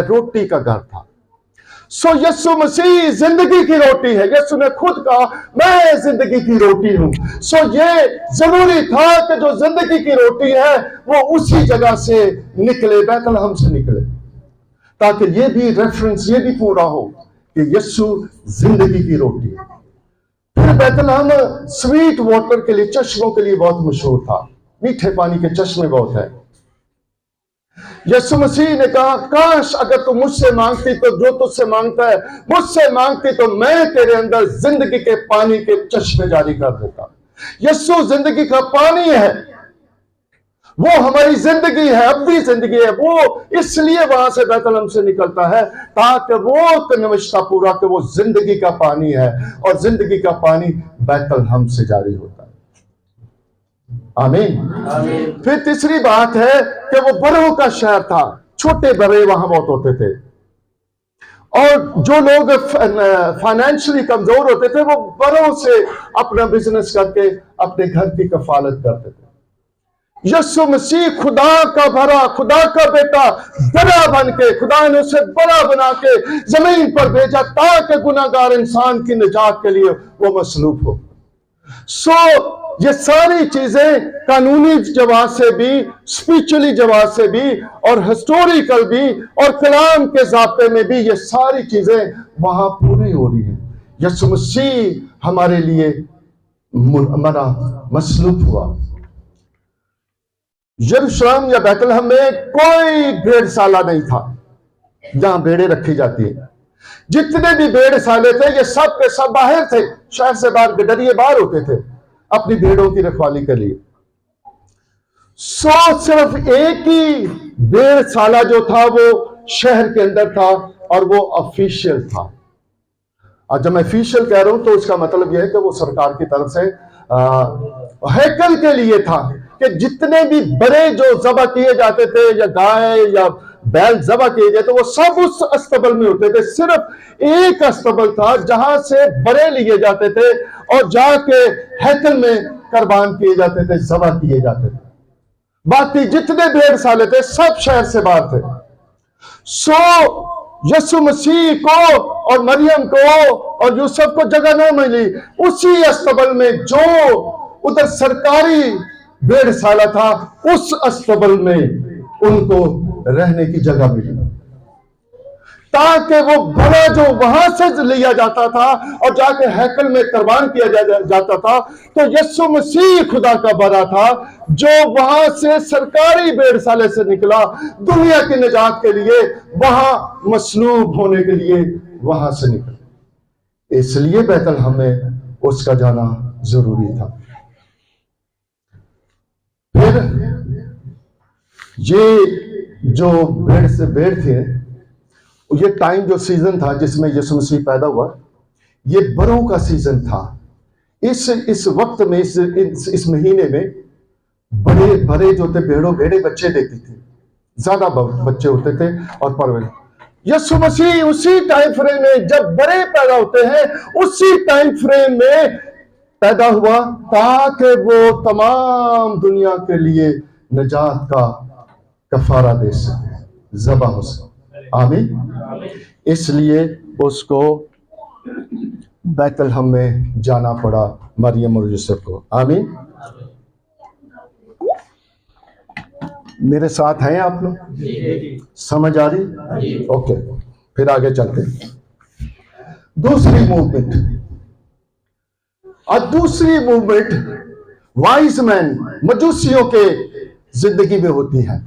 रोटी का घर था। यीशु मसीह जिंदगी की रोटी है। यीशु ने खुद कहा, मैं जिंदगी की रोटी हूं। ये जरूरी था कि जो जिंदगी की रोटी है वो उसी जगह से निकले, बैतलहम से निकले, ताकि ये भी रेफरेंस, ये भी पूरा हो कि यीशु जिंदगी की रोटी है। फिर बैतलहम स्वीट वाटर के लिए, चश्मों के लिए बहुत मशहूर था। मीठे पानी के चश्मे बहुत है। यीशु मसीह ने कहा, काश अगर तू मुझसे मांगती तो जो तुझसे मांगता है, मुझसे मांगती तो मैं तेरे अंदर जिंदगी के पानी के चश्मे जारी कर देता। यीशु जिंदगी का पानी है, वो हमारी जिंदगी है, अब्दी जिंदगी है। वो इसलिए वहां से बैतलहम से निकलता है ताकि वो नविश्ता पूरा कि वो जिंदगी का पानी है, और जिंदगी का पानी बैतलहम से जारी होता है। आमीन। फिर तीसरी बात है कि वो बड़ों का शहर था। छोटे बड़े वहां बहुत होते थे, और जो लोग फाइनेंशियली कमजोर होते थे वो बड़ों से अपना बिजनेस करके अपने घर की कफालत करते थे। यीशु मसीह खुदा का भरा, खुदा का बेटा बड़ा बन के, खुदा ने उसे बड़ा बना के जमीन पर भेजा ताकि गुनाहगार इंसान की निजात के लिए वो मसलूब हो। ये सारी चीजें कानूनी जवाब से भी, स्पिरिचुअली जवाब से भी, और हिस्टोरिकल भी, और कलाम के ज़ाब्ते में भी, ये सारी चीजें वहां पूरी हो रही हैं। यीशु मसीह हमारे लिए मरा, मसलूब हुआ। यरूशलेम या बैतलहम में कोई भेड़शाला नहीं था जहां भेड़ें रखी जाती है। जितने भी भेड़शाले थे ये सब के सब बाहर थे, शहर से बाहर, गडरिए बाहर होते थे अपनी भेड़ों की रखवाली के लिए। सिर्फ एक ही भेड़शाला जो था वो शहर के अंदर था, और वो ऑफिशियल था। और जब मैं ऑफिशियल कह रहा हूं तो उसका मतलब यह है कि वो सरकार की तरफ से हैकल के लिए था, कि जितने भी बड़े जो ज़बह किए जाते थे, या गाय या बैल ज़बह किए जाते, वो सब उस अस्तबल में होते थे। सिर्फ एक अस्तबल था जहां से बड़े लिए जाते थे और जाके हैकल में कुर्बान किए जाते थे, ज़बह किए जाते थे। बाकी जितने भेड़शाले थे सब शहर से बाहर थे। यीशु मसीह को और मरियम को और यूसुफ को जगह न मिली उसी अस्तबल में, जो उधर सरकारी भेड़शाला था, उस अस्तबल में उनको रहने की जगह मिली, ताकि वो बड़ा जो वहां से लिया जाता था और जाके हैकल में कुर्बान किया जाता था, तो यीशु मसीह खुदा का बड़ा था जो वहां से सरकारी भेड़शाले से निकला, दुनिया की निजात के लिए, वहां मसलूब होने के लिए वहां से निकला। इसलिए बैतलहम में उसका जाना जरूरी था। फिर ये जो भेड़ थे, ये टाइम जो सीजन था जिसमें यीशु मसीह पैदा हुआ, ये बरों का सीजन था। इस वक्त में, इस महीने में बड़े जो थे भेड़े बच्चे देती थी, ज्यादा बच्चे होते थे और परवरिश। यीशु मसीह उसी टाइम फ्रेम में, जब बड़े पैदा होते हैं, उसी टाइम फ्रेम में पैदा हुआ ताकि वो तमाम दुनिया के लिए निजात का कफारा दे सके, ज़बह हो सके। आमीन। इसलिए उसको बैतलहम में जाना पड़ा, मरियम और यूसुफ को। आमीन। मेरे साथ हैं आप लोग? समझ आ रही? ओके, फिर आगे चलते हैं। दूसरी मूवमेंट, और दूसरी मूवमेंट वाइज मैन, मजूसियों के जिंदगी में होती है।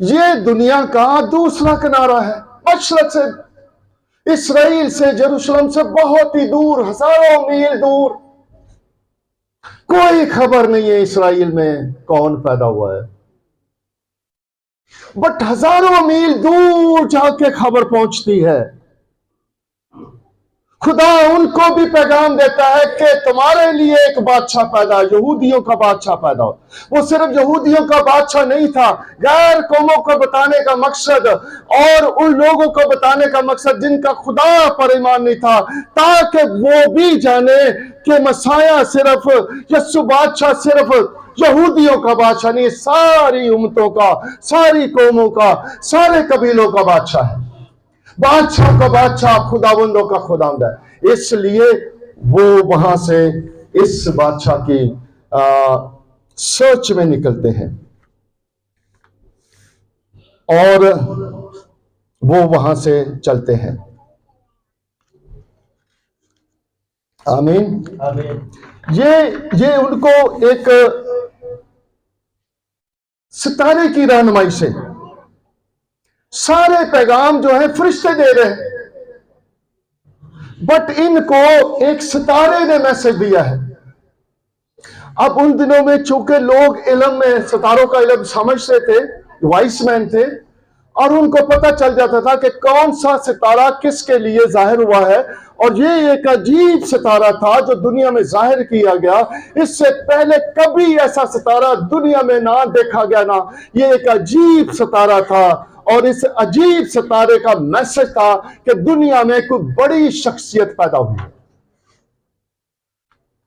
ये दुनिया का दूसरा किनारा है, मशरक से, इस्राइल से, यरूशलेम से बहुत ही दूर, हजारों मील दूर। कोई खबर नहीं है इस्राइल में कौन पैदा हुआ है, बट हजारों मील दूर जाके खबर पहुंचती है। खुदा उनको भी पैगाम देता है कि तुम्हारे लिए एक बादशाह पैदा, यहूदियों का बादशाह पैदा हो। वो सिर्फ यहूदियों का बादशाह नहीं था, गैर कौमों को बताने का मकसद और उन लोगों को बताने का मकसद जिनका खुदा पर ईमान नहीं था, ताकि वो भी जाने कि मसाया सिर्फ, यस्सु बादशाह सिर्फ यहूदियों का बादशाह नहीं, सारी उम्मतों का, सारी कौमों का, सारे कबीलों का बादशाह है। बादशाह का बादशाह खुदावंदों का खुदावंद है। इसलिए वो वहां से इस बादशाह की सर्च में निकलते हैं और वो वहां से चलते हैं। आमीन। आमीन। ये उनको एक सितारे की रहनुमाई से सारे पैगाम जो है फरिश्ते दे रहे हैं, बट इनको एक सितारे ने मैसेज दिया है। अब उन दिनों में चूंकि लोग इल्म में, सितारों का इल्म समझते थे, वाइस मैन थे, और उनको पता चल जाता था कि कौन सा सितारा किसके लिए जाहिर हुआ है। और ये एक अजीब सितारा था जो दुनिया में जाहिर किया गया। इससे पहले कभी ऐसा सितारा दुनिया में ना देखा गया ना। ये एक अजीब सितारा था और इस अजीब सितारे का मैसेज था कि दुनिया में कोई बड़ी शख्सियत पैदा हुई है।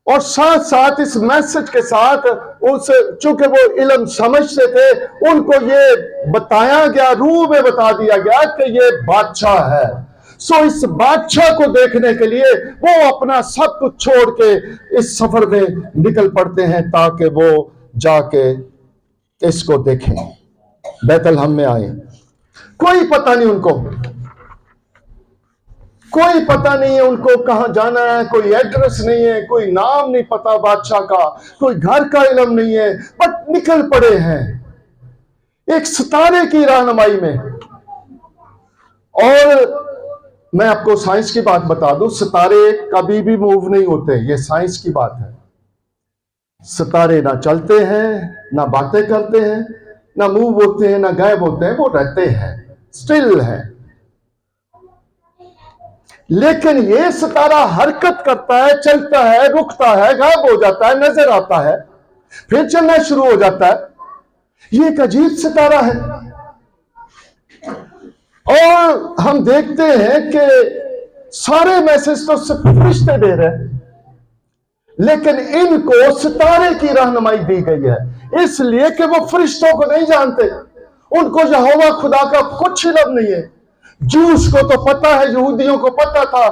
और साथ साथ इस मैसेज के साथ उस, चूंकि वो इल्म समझते थे, उनको ये बताया गया, रूह में बता दिया गया कि ये बादशाह है। सो इस बादशाह को देखने के लिए वो अपना सब कुछ छोड़ के इस सफर में निकल पड़ते हैं ताकि वो जाके इसको देखें, बैतलहम में आए। कोई पता नहीं उनको, कोई पता नहीं है उनको कहां जाना है, कोई एड्रेस नहीं है, कोई नाम नहीं पता बादशाह का, कोई घर का इल्म नहीं है, बट निकल पड़े हैं एक सितारे की रहनुमाई में। और मैं आपको साइंस की बात बता दूं, सितारे कभी भी मूव नहीं होते, ये साइंस की बात है। सितारे ना चलते हैं, ना बातें करते हैं, ना मूव होते हैं, ना गायब होते हैं, वो रहते हैं, स्टिल है। लेकिन ये सितारा हरकत करता है, चलता है, रुकता है, गायब हो जाता है, नजर आता है, फिर चलना शुरू हो जाता है। ये एक अजीब सितारा है। और हम देखते हैं कि सारे मैसेज तो सिर्फ फरिश्ते दे रहे हैं, लेकिन इनको सितारे की रहनुमाई दी गई है, इसलिए कि वो फरिश्तों को नहीं जानते, उनको यहोवा खुदा का कुछ इल्म नहीं है। जूस को तो पता है, यहूदियों को पता था,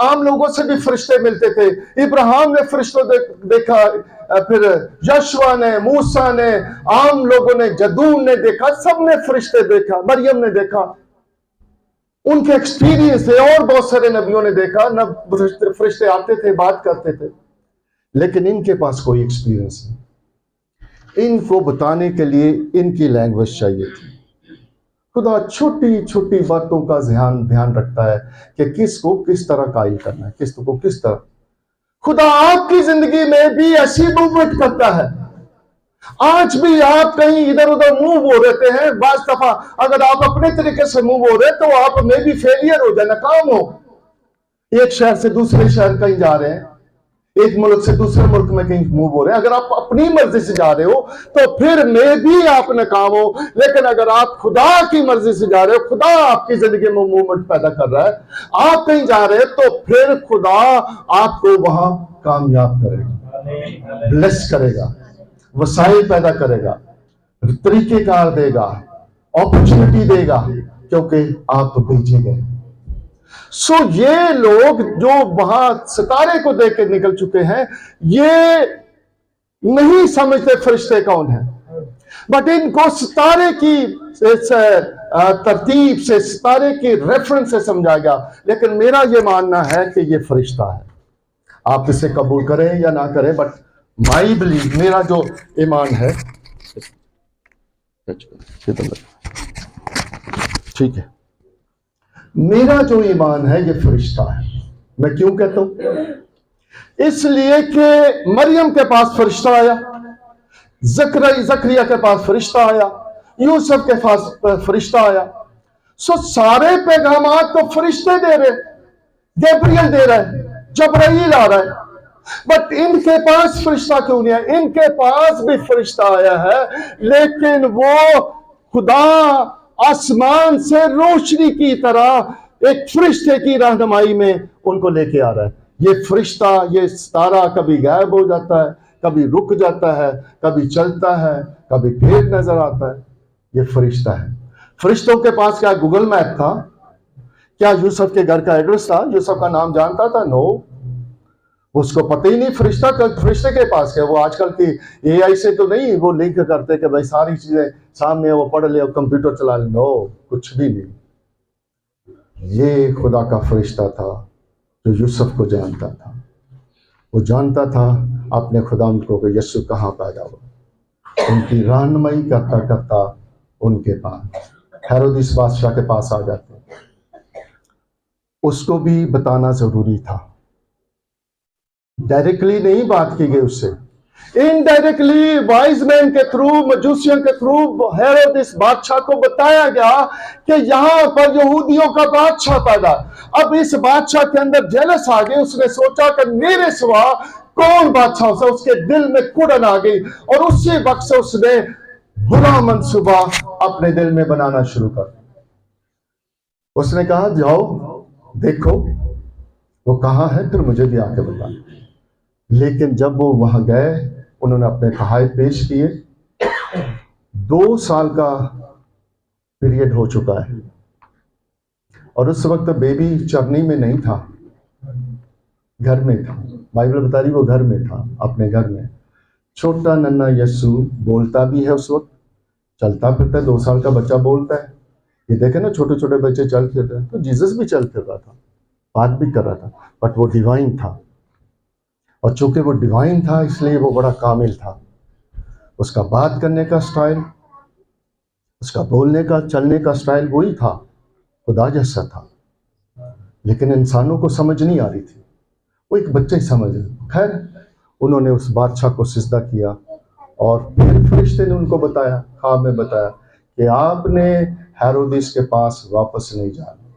आम लोगों से भी फरिश्ते मिलते थे। इब्राहिम ने फरिश्तों देखा, फिर यशवा ने, मूसा ने, आम लोगों ने, जदून ने देखा, सबने फरिश्ते देखा, मरियम ने देखा, उनके एक्सपीरियंस थे। और बहुत सारे नबियों ने देखा, न फरिश्ते आते थे, बात करते थे, लेकिन इनके पास कोई एक्सपीरियंस नहीं। इनको बताने के लिए इनकी लैंग्वेज चाहिए थी। खुदा छोटी छोटी बातों का ध्यान रखता है कि किसको किस तरह कायल करना है, किसको किस तरह। खुदा आपकी जिंदगी में भी ऐसी मूवमेंट करता है। आज भी आप कहीं इधर उधर मूव हो रहते हैं। बाज दफा अगर आप अपने तरीके से मूव हो रहे तो आप में भी फेलियर हो जाए, नाकाम हो। एक शहर से दूसरे शहर कहीं जा रहे हैं, एक मुल्क से दूसरे मुल्क में कहीं मूव हो रहे हैं, अगर आप अपनी मर्जी से जा रहे हो तो फिर में भी आप नाकाम हो। लेकिन अगर आप खुदा की मर्जी से जा रहे हो, खुदा आपकी जिंदगी में मूवमेंट पैदा कर रहा है, आप कहीं जा रहे हैं, तो फिर खुदा आपको वहां कामयाब करेगा, ब्लेस करेगा, वसाइल पैदा करेगा, तरीकेकार देगा, अपॉर्चुनिटी देगा, क्योंकि आप भेजे गए। सो ये लोग जो वहां सितारे को देख के निकल चुके हैं, ये नहीं समझते फरिश्ते कौन है, बट इनको सितारे की इस तरतीब से, सितारे की रेफरेंस से समझा गया। लेकिन मेरा ये मानना है कि ये फरिश्ता है, आप इसे कबूल करें या ना करें, बट माई बिलीव, मेरा जो ईमान है, ठीक है, मेरा जो ईमान है ये फरिश्ता है। मैं क्यों कहता हूं? इसलिए कि मरियम के पास फरिश्ता आया, जकरिया के पास फरिश्ता आया, यूसुफ के पास फरिश्ता आया। सो सारे पैगामात तो फरिश्ते दे रहे, गैब्रियल दे रहा है, जबराइल आ रहा है, बट इनके पास फरिश्ता क्यों नहीं है? इनके पास भी फरिश्ता आया है, लेकिन वो खुदा आसमान से रोशनी की तरह एक फरिश्ते की रहनुमाई में उनको लेके आ रहा है। ये फरिश्ता, ये सितारा कभी गायब हो जाता है, कभी रुक जाता है, कभी चलता है, कभी फिर नजर आता है। ये फरिश्ता है। फरिश्तों के पास क्या गूगल मैप था? क्या यूसुफ के घर का एड्रेस था? यूसुफ का नाम जानता था? नो, उसको पता ही नहीं फरिश्ते के पास है। वो आजकल की एआई से तो नहीं वो लिंक करते कि भाई सारी चीजें सामने वो पढ़ ले और कंप्यूटर चला ले। नो, कुछ भी नहीं। ये खुदा का फरिश्ता था जो यूसुफ को जानता था। वो जानता था अपने खुदा को कि यीशु कहाँ पैदा हुआ। उनकी रहनुमाई करता करता उनके पास हेरोदिस बादशाह के पास आ जाते। उसको भी बताना जरूरी था। डायरेक्टली नहीं बात की गई उससे, इनडायरेक्टली वाइज मैन के थ्रू, मजूसियों के थ्रू हेरोदिस बादशाह को बताया गया कि यहां पर यहूदियों का बादशाह पैदा। अब इस बादशाह के अंदर जेलस आ गई। उसने सोचा कि मेरे सिवा कौन बादशाह हो। उसके दिल में कुड़न आ गई और उसी वक्त से उसने बुरा मंसूबा अपने दिल में बनाना शुरू कर दिया। उसने कहा जाओ देखो वो कहां है, फिर मुझे भी आके बता। लेकिन जब वो वहां गए, उन्होंने अपने कहायत पेश किए। 2 साल का पीरियड हो चुका है और उस वक्त बेबी चरनी में नहीं था, घर में था। बाइबल बता रही वो घर में था, अपने घर में। छोटा नन्ना यीशु बोलता भी है उस वक्त, चलता फिरता है। 2 साल का बच्चा बोलता है। ये देखे ना, छोटे छोटे बच्चे चल फिर रहे हैं, तो जीसस भी चल फिर रहा था, बात भी कर रहा था, बट वो डिवाइन था। और चूंकि वो डिवाइन था इसलिए वो बड़ा कामिल था। उसका बात करने का स्टाइल, उसका बोलने का, चलने का स्टाइल वही था, खुदा जैसा था। लेकिन इंसानों को समझ नहीं आ रही थी, वो एक बच्चा ही समझ। खैर, उन्होंने उस बादशाह को सिजदा किया और फिर फरिश्ते ने उनको बताया, ख्वाब में बताया कि आपने हेरोदिस के पास वापस नहीं जाना।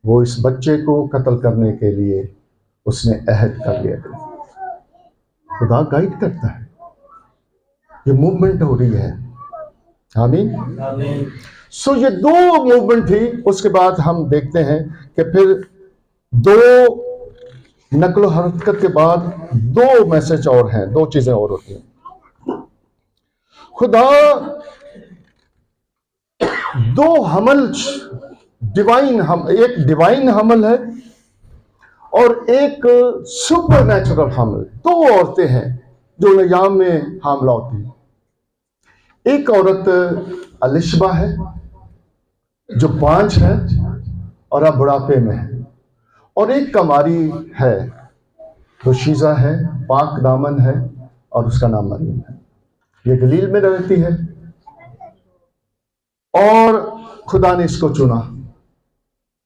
वो इस बच्चे को कत्ल करने के लिए उसने अहद कर लिया था। खुदा गाइड करता है, ये मूवमेंट हो रही है। आमीन। सो ये 2 मूवमेंट थी। उसके बाद हम देखते हैं कि फिर 2 नकलो हरकत के बाद 2 मैसेज और हैं, 2 चीजें और होती हैं। खुदा 2 हमल, एक डिवाइन हमल है और एक सुपर नेचुरल हमल। 2 औरतें हैं जो निजाम में हामला होती हैं। एक औरत अलिशबा है जो 5 है और अब बुढ़ापे में है, और एक कमारी है जो शीजा है, पाक दामन है, और उसका नाम मरियम है। ये गलील में रहती है और खुदा ने इसको चुना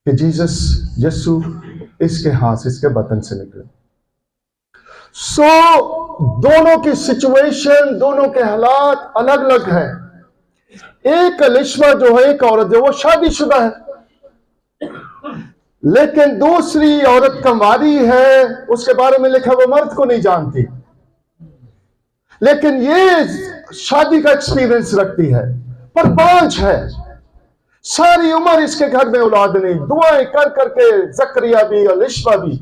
कि जीसस, यीशु इसके हाथ से, इसके बतन से निकले। सो दोनों की सिचुएशन, दोनों के हालात अलग अलग है। एक अलिशबा जो है, एक औरत जो वो शादीशुदा है, लेकिन दूसरी औरत कंवारी है, उसके बारे में लिखा वो मर्द को नहीं जानती, लेकिन ये शादी का एक्सपीरियंस रखती है, पर बांझ है, सारी उम्र इसके घर में औलाद नहीं। दुआएं कर करके जकरिया भी और लिशबा भी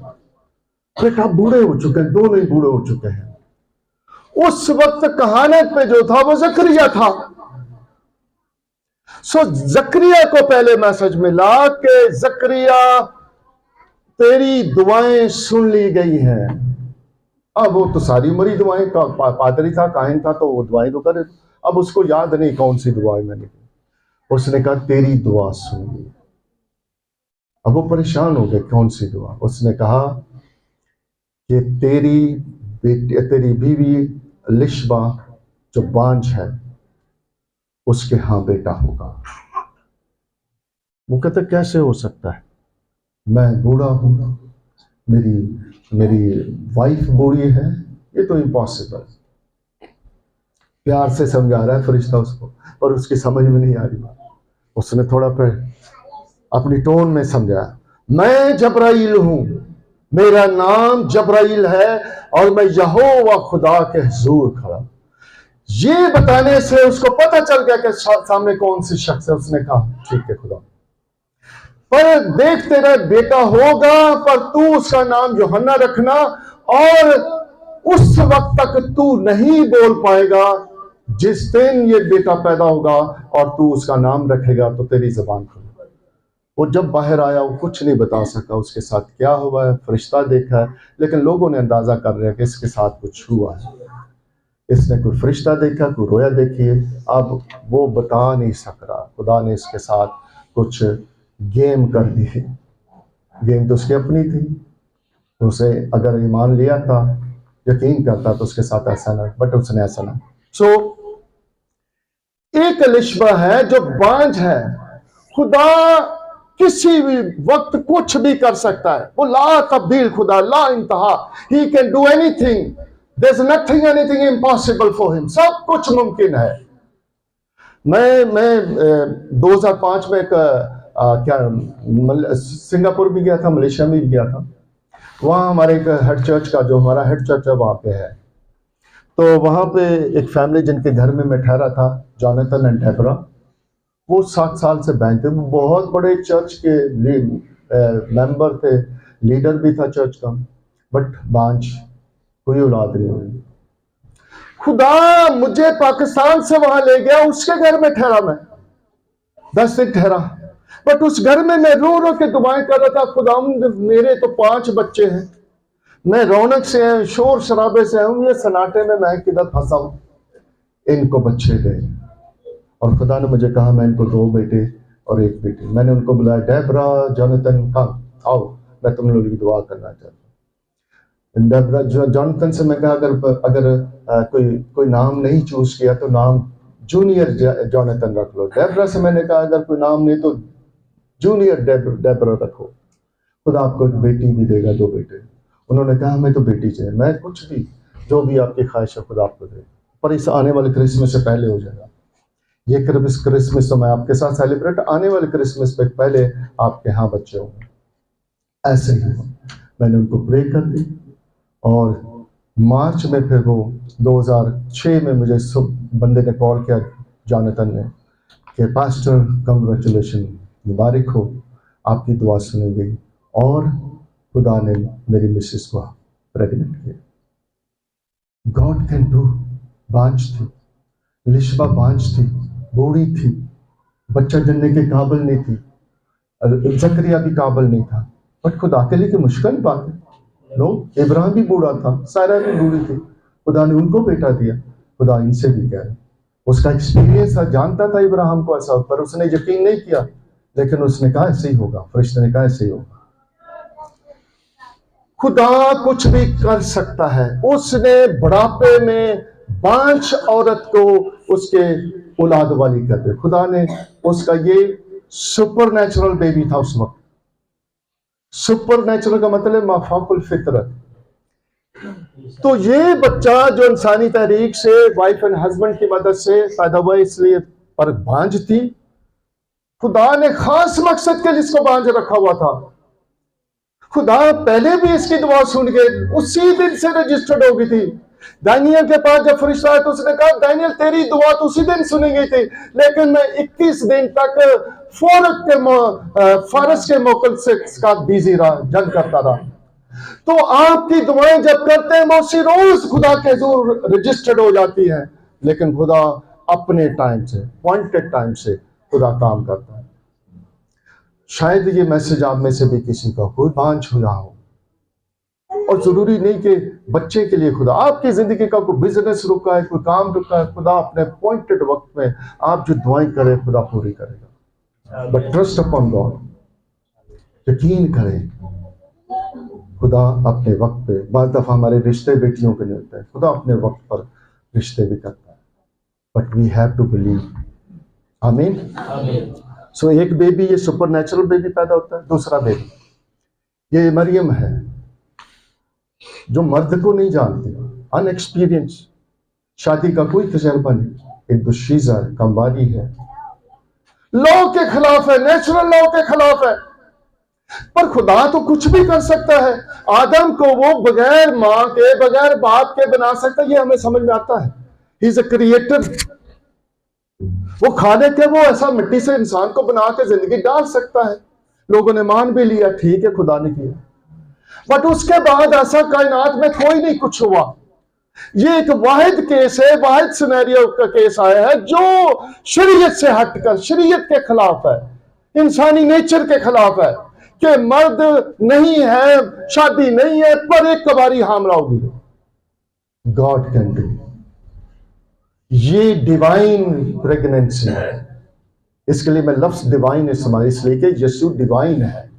बेटा बूढ़े हो चुके हैं, दोनों ही बूढ़े हो चुके हैं। उस वक्त कहानत पे जो था वो जकरिया था। सो जकरिया को पहले मैसेज मिला कि जकरिया तेरी दुआएं सुन ली गई हैं। अब वो तो सारी उम्र ही दुआएं का पादरी था, काहिन था, तो वो दुआएं तो करे। अब उसको याद नहीं कौन सी दुआएं मैंने की। उसने कहा तेरी दुआ सुन ली। अब वो परेशान हो गए, कौन सी दुआ? उसने कहा कि तेरी बीवी लिशबा जो बांझ है उसके हां बेटा होगा। वो कहते कैसे हो सकता है, मैं बूढ़ा हूं, मेरी वाइफ बूढ़ी है, ये तो इम्पॉसिबल। प्यार से समझा रहा है फरिश्ता उसको, पर उसकी समझ में नहीं आ रही बात। उसने थोड़ा फिर अपनी टोन में समझाया, मैं जबराइल हूं, मेरा नाम जबराइल है और मैं यहोवा खुदा के हुजूर खड़ा। ये बताने से उसको पता चल गया कि सामने कौन सी शख्स है। उसने कहा ठीक है खुदा, पर देख तेरा बेटा होगा, पर तू उसका नाम यूहन्ना रखना, और उस वक्त तक तू नहीं बोल पाएगा। जिस दिन ये बेटा पैदा होगा और तू उसका नाम रखेगा तो तेरी जबान खुलेगी। वो जब बाहर आया वो कुछ नहीं बता सका उसके साथ क्या हुआ है। फरिश्ता देखा है, लेकिन लोगों ने अंदाजा कर रहे हैं कि इसके साथ कुछ हुआ है। इसने कोई फरिश्ता देखा, कोई रोया देखी है, अब वो बता नहीं सक रहा। खुदा ने इसके साथ कुछ गेम कर दी है। गेम तो उसकी अपनी थी, उसे अगर ईमान लिया था, यकीन करता तो उसके साथ ऐसा ना, बट उसने ऐसा ना। सो एक लिशबा है जो बांझ है। खुदा किसी भी वक्त कुछ भी कर सकता है। वो ला तब्दील खुदा, ला इंतहा, he can do anything, there is nothing anything impossible for him. सब कुछ मुमकिन है। मैं 2005 में सिंगापुर भी गया था, मलेशिया में भी गया था। वहाँ हमारे एक हेड चर्च का, जो हमारा हेड चर्च है वहाँ पे है, तो वहाँ पे एक फैमिली जिनके घर में मैं ठहरा था, जॉनथन एंड डेबरा, वो 7 साल से बैंक थे। वो बहुत बड़े चर्च के मेंबर थे, लीडर भी था चर्च का, बट बांझ, कोई औलाद नहीं हुई। खुदा मुझे पाकिस्तान से वहां ले गया, उसके घर में ठहरा मैं 10 दिन ठहरा, बट उस घर में मैं रो रो के दुआएं कर रहा था। खुदा मेरे तो 5 बच्चे हैं, मैं रौनक से हूं, शोर शराबे से हूं, ये सन्नाटे में मैं किधर फंसा हूं। इनको बच्चे गए और खुदा ने मुझे कहा मैं इनको 2 बेटे और 1 बेटी। मैंने उनको बुलाया, डेबरा, जॉनथन, कम आओ, मैं तुम लोगों की दुआ करना चाहता हूँ। जॉनथन से मैं कहा अगर कोई नाम नहीं चूज किया तो नाम जूनियर जॉनथन रख लो। डेबरा से मैंने कहा अगर कोई नाम नहीं तो जूनियर डेबरा रखो। खुदा आपको एक बेटी भी देगा, 2 बेटे। उन्होंने कहा मैं तो बेटी चाहिए। मैं कुछ भी, जो भी आपकी ख्वाहिश है खुदा आपको दे, पर इस आने वाले क्रिसमस से पहले हो जाएगा। ये क्रिसमस तो मैं आपके साथ सेलिब्रेट, आने वाले क्रिसमस पे पहले आपके यहाँ बच्चे होंगे। ऐसे ही हुआ। मैंने उनको प्रे कर दी और मार्च में फिर वो 2006 में मुझे बंदे ने कॉल किया, जॉनथन ने, कि पास्टर कंग्रेचुलेशन, मुबारक हो, आपकी दुआ सुनी गई और खुदा ने मेरी मिसेस को प्रेग्नेंट किया। God can do. बांझ थी, लिशबा बांझ थी, बूढ़ी थी, बच्चा जनने के काबिल नहीं थी, जकरिया भी काबिल नहीं था, बट खुदा के लिए मुश्किल बात है। नो, इब्राहिम भी बूढ़ा था, सारा भी बूढ़ी थी, खुदा ने उनको बेटा दिया। खुदा इनसे भी कह रहा, उसका एक्सपीरियंस था, जानता था इब्राहिम को ऐसा, पर उसने यकीन नहीं किया, लेकिन उसने कहा ऐसे ही होगा, फरिश्ते ने कहा ऐसे ही होगा। खुदा कुछ भी कर सकता है। उसने बुढ़ापे में बांझ औरत को उसके औलाद वाली कर दी। खुदा ने उसका ये सुपर नेचुरल बेबी था उस वक्त। सुपर नेचुरल का मतलब माफाकुल फितरत। तो ये बच्चा जो इंसानी तहरीक से, वाइफ एंड हस्बैंड की मदद से पैदा हुआ, इसलिए पर बांझ थी। खुदा ने खास मकसद के लिए इसको बांझ रखा हुआ था। खुदा पहले भी इसकी दुआ सुन के उसी दिन से रजिस्टर्ड हो गई थी। दानियल के पास जब फरिश्ता आया तो उसने कहा दानियल तेरी दुआ तो उसी दिन सुनी गई थी, लेकिन मैं 21 दिन तक फारस के मोकल से साथ बिजी रहा, जंग करता रहा। तो आपकी दुआएं जब करते हैं वो उसी रोज खुदा के हुजूर रजिस्टर्ड हो जाती है, लेकिन खुदा अपने टाइम से, पॉइंटेड टाइम से खुदा काम करता है। शायद ये मैसेज आप में से भी किसी का कोई बांझ हुआ हो, और जरूरी नहीं कि बच्चे के लिए खुदा आपकी जिंदगी का कोई बिजनेस रुका है, कोई काम रुका है, खुदा अपने पॉइंटेड वक्त में आप जो दुआएं करें खुदा पूरी करेगा। बट ट्रस्ट अपॉन गॉड, यकीन करें खुदा अपने वक्त पे। बार दफा हमारे रिश्ते बेटियों के नहीं होते हैं, खुदा अपने वक्त पर रिश्ते भी करता है, but we have to believe. आमीन। सो एक बेबी, ये सुपरनेचुरल बेबी पैदा होता है। दूसरा बेबी ये मरियम है, जो मर्द को नहीं जानती, अनएक्सपीरियंस, शादी का कोई तजर्बा नहीं, एक दुशीज़ा है, कंवारी है, लॉ के खिलाफ है, नेचुरल लॉ के खिलाफ है, पर खुदा तो कुछ भी कर सकता है। आदम को वो बगैर मां के, बगैर बाप के बना सकता है, ये हमें समझ में आता है। He is a creator. वो खाने के वो ऐसा मिट्टी से इंसान को बना के जिंदगी डाल सकता है। लोगों ने मान भी लिया, ठीक है खुदा ने किया, बट उसके बाद ऐसा कायनात में कोई नहीं कुछ हुआ। ये एक वाहिद केस है, वाहिद सिनेरियो का केस आया है जो शरीयत से हटकर, शरीयत के खिलाफ है, इंसानी नेचर के खिलाफ है, कि मर्द नहीं है, शादी नहीं है, पर एक कबारी हामला होगी। God can do. ये डिवाइन प्रेगनेंसी है। इसके लिए मैं लफ्ज डिवाइन इस्तेमाल इसलिए कि यीशु डिवाइन है,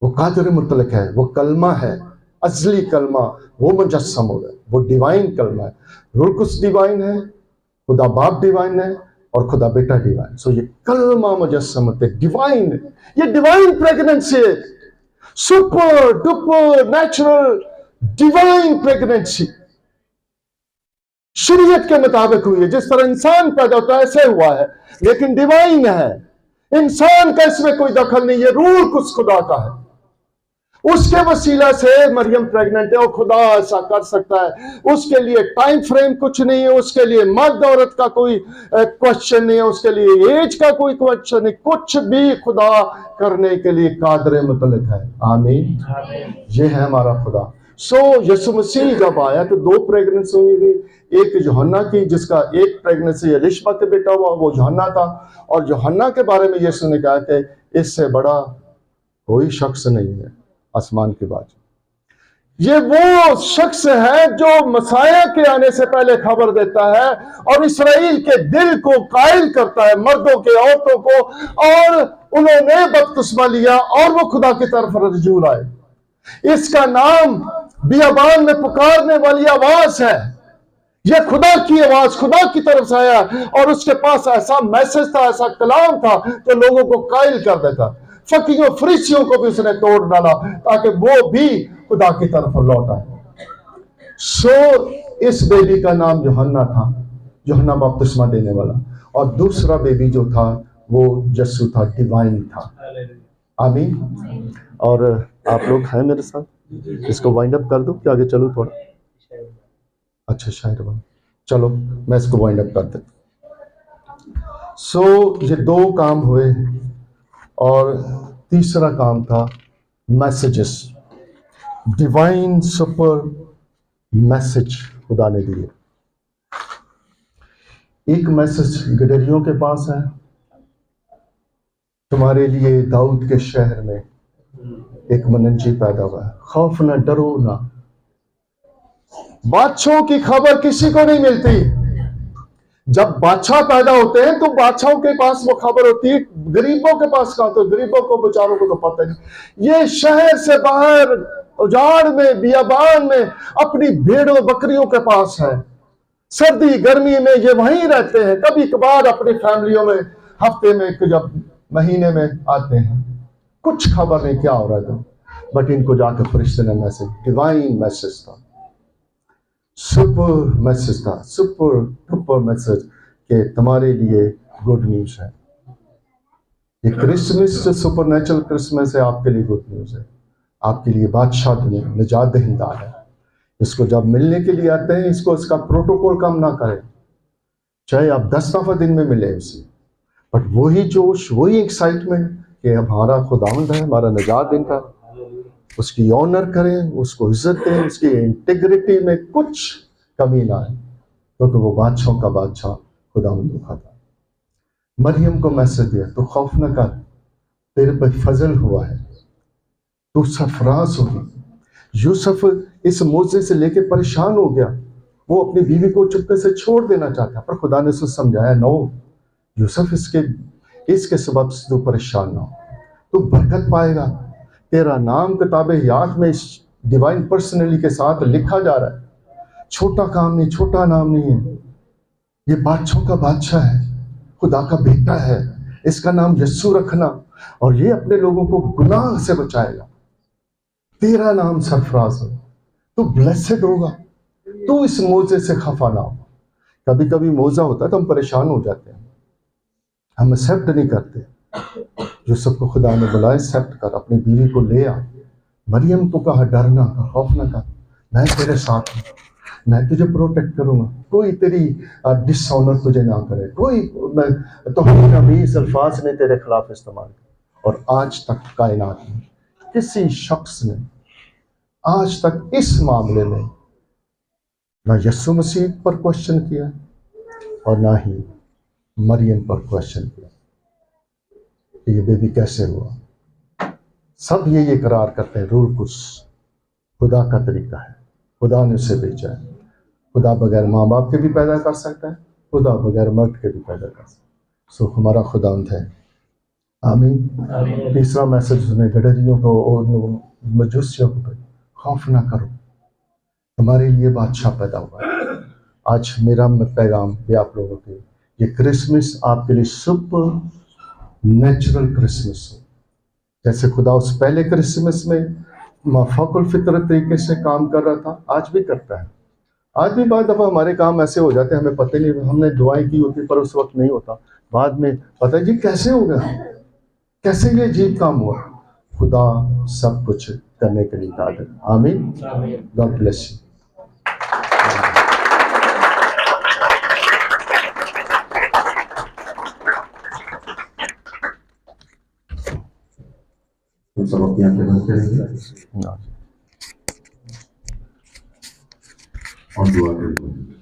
वो कादिर मुतलक है, वो कलमा है, असली कलमा, वो मुजस्सम हो गया, वो डिवाइन कलमा है। रूह कुछ डिवाइन है, खुदा बाप डिवाइन है, और खुदा बेटा डिवाइन। सो ये कलमा मुजस्सम होते डिवाइन, ये डिवाइन प्रेगनेंसी है, super duper natural divine pregnancy. शरीयत के मुताबिक हुई है, जिस तरह इंसान पैदा होता है ऐसे हुआ है, लेकिन डिवाइन है। इंसान का इसमें कोई दखल नहीं है, रूह कुछ खुदा का है, उसके वसीला से मरियम प्रेग्नेंट है, और खुदा ऐसा कर सकता है। उसके लिए टाइम फ्रेम कुछ नहीं है, उसके लिए मर्द औरत का कोई क्वेश्चन नहीं है, उसके लिए एज का कोई क्वेश्चन नहीं, कुछ भी खुदा करने के लिए कादर मुतलक है। आमीन। ये है हमारा खुदा। सो यीशु मसीह जब आया तो दो प्रेगनेंसी हुई थी, एक यूहन्ना की, जिसका एक प्रेगनेंसी एलिशबा के बेटा हुआ, वो यूहन्ना था, और यूहन्ना के बारे में यीशु ने कहा कि इससे बड़ा कोई शख्स नहीं है आसमान की बात। ये वो शख्स है जो मसाया के आने से पहले खबर देता है और इसराइल के दिल को कायल करता है, मर्दों के, औरतों को, और उन्होंने बपतिस्मा लिया और वो खुदा की तरफ रजू आए। इसका नाम बियाबान में पुकारने वाली आवाज है। यह खुदा की आवाज, खुदा की तरफ से आया, और उसके पास ऐसा मैसेज था, ऐसा कलाम था जो लोगों को कायल कर देता। फकीरों फरीसियों को भी उसने तोड़ डाला ताकि वो भी खुदा की तरफ लौट आए। सो इस बेबी का नाम यूहन्ना था, यूहन्ना बपतिस्मा देने वाला, और दूसरा बेबी जो था वो यीशु था, डिवाइन था। आमीन। और आप लोग हैं मेरे साथ? इसको वाइंड अप कर दो कि आगे चलो थोड़ा? अच्छा शायद चलो मैं इसको वाइंड अप कर देता। सो ये दो काम हुए, और तीसरा काम था मैसेजेस, डिवाइन सुपर मैसेज खुदा ने दिए। एक मैसेज गडरियों के पास है, तुम्हारे लिए दाऊद के शहर में एक मनंजी पैदा हुआ है, खौफ ना, डरो ना। बादशाहों की खबर किसी को नहीं मिलती। जब बादशाह पैदा होते हैं तो बादशाहों के पास वो खबर होती है, गरीबों के पास कहां? तो गरीबों को, बेचारों को तो पता नहीं। ये शहर से बाहर उजाड़ में, बियाबान में अपनी भेड़ों बकरियों के पास है। सर्दी गर्मी में ये वहीं रहते हैं, कभी कभार अपनी फैमिलियों में हफ्ते में, जब महीने में आते हैं। कुछ खबर नहीं क्या हो रहा था, बट इनको जाकर फरिश्ते ने मैसेज, डिवाइन मैसेज था, सुपर मैसेज था, सुपर डुपर मैसेज के तुम्हारे लिए गुड न्यूज है। ये क्रिसमस जो सुपर नेचुरल क्रिसमस है, आपके लिए गुड न्यूज है। आपके लिए बादशाह दुनिया निजात दहिंदा है। इसको जब मिलने के लिए आते हैं, इसको इसका प्रोटोकॉल कम ना करें, चाहे आप 10 दफा दिन में मिले उसे, बट वही जोश, वही एक्साइटमेंट कि हमारा खुदावंद है, हमारा निजात देता, उसकी ऑनर करें, उसको इज्जत दें, उसकी इंटीग्रिटी में कुछ कमी ना आए, क्योंकि वो बादशाहों का बादशाह खुदावंद खाता। मरियम को मैसेज दिया, तो खौफ न कर, तेरे पर फजल हुआ है, तू सरफराज होगी। यूसुफ इस मौजे से लेके परेशान हो गया, वो अपनी बीवी को चुपके से छोड़ देना चाहता, पर खुदा ने उसे समझाया, नो यूसुफ, इसके सबब से तू परेशान ना हो, तू बरकत पाएगा, तेरा नाम किताबे हयात में इस डिवाइन पर्सनली के साथ लिखा जा रहा है। छोटा काम नहीं, छोटा नाम नहीं है, ये बादशाहों का बादशाह है, खुदा का बेटा है, इसका नाम यस्सु रखना, और ये अपने लोगों को गुनाह से बचाएगा। तेरा नाम सरफराज हो, तू ब्लेसेड होगा, तू इस मौजे से खफा ना हो। कभी कभी मौजा होता है तो हम परेशान हो जाते हैं, हम एक्सेप्ट नहीं करते। जो सबको खुदा ने बुलाया, एक्सेप्ट कर, अपनी बीवी को ले आ। मरियम को कहा, डरना कर, खौफ ना कर, मैं तेरे साथ हूँ, मैं तुझे प्रोटेक्ट करूंगा, कोई तेरी डिसऑनर तुझे ना करे, कोई तो नबी इस अल्फाज ने तेरे खिलाफ इस्तेमाल किया। और आज तक कायनात में किसी शख्स ने आज तक इस मामले में ना यीशु मसीह पर क्वेश्चन किया और ना ही मरियम पर क्वेश्चन किया कि ये बेबी कैसे हुआ। सब ये इकरार करते हैं, रूल कुछ खुदा का तरीका है, खुदा ने उसे भेजा है। खुदा बगैर माँ बाप के भी पैदा कर सकता है, खुदा बगैर मर्द के भी पैदा कर सकता है। सो हमारा खुदावंद है। आमीन। तीसरा मैसेज सुने गडरियों को और मजूसियों को, खौफ ना करो, हमारे लिए बादशाह पैदा हुआ है। आज मेरा पैगाम भी आप लोगों के, ये क्रिसमस आपके लिए सुपर नेचुरल क्रिसमस हो। जैसे खुदा उस पहले क्रिसमस में माफाकुल फितरत तरीके से काम कर रहा था, आज भी करता है। आज भी बाद दफ़ा हमारे काम ऐसे हो जाते हैं, हमें पता नहीं, हमने दुआएं की होती पर उस वक्त नहीं होता, बाद में पता है जी कैसे हो गया, कैसे ये अजीब काम हुआ। खुदा सब कुछ करने के लिए कादिर। आमीन। God bless you. हम सब अपनी आंखें बंद करेंगे और दुआ करेंगे।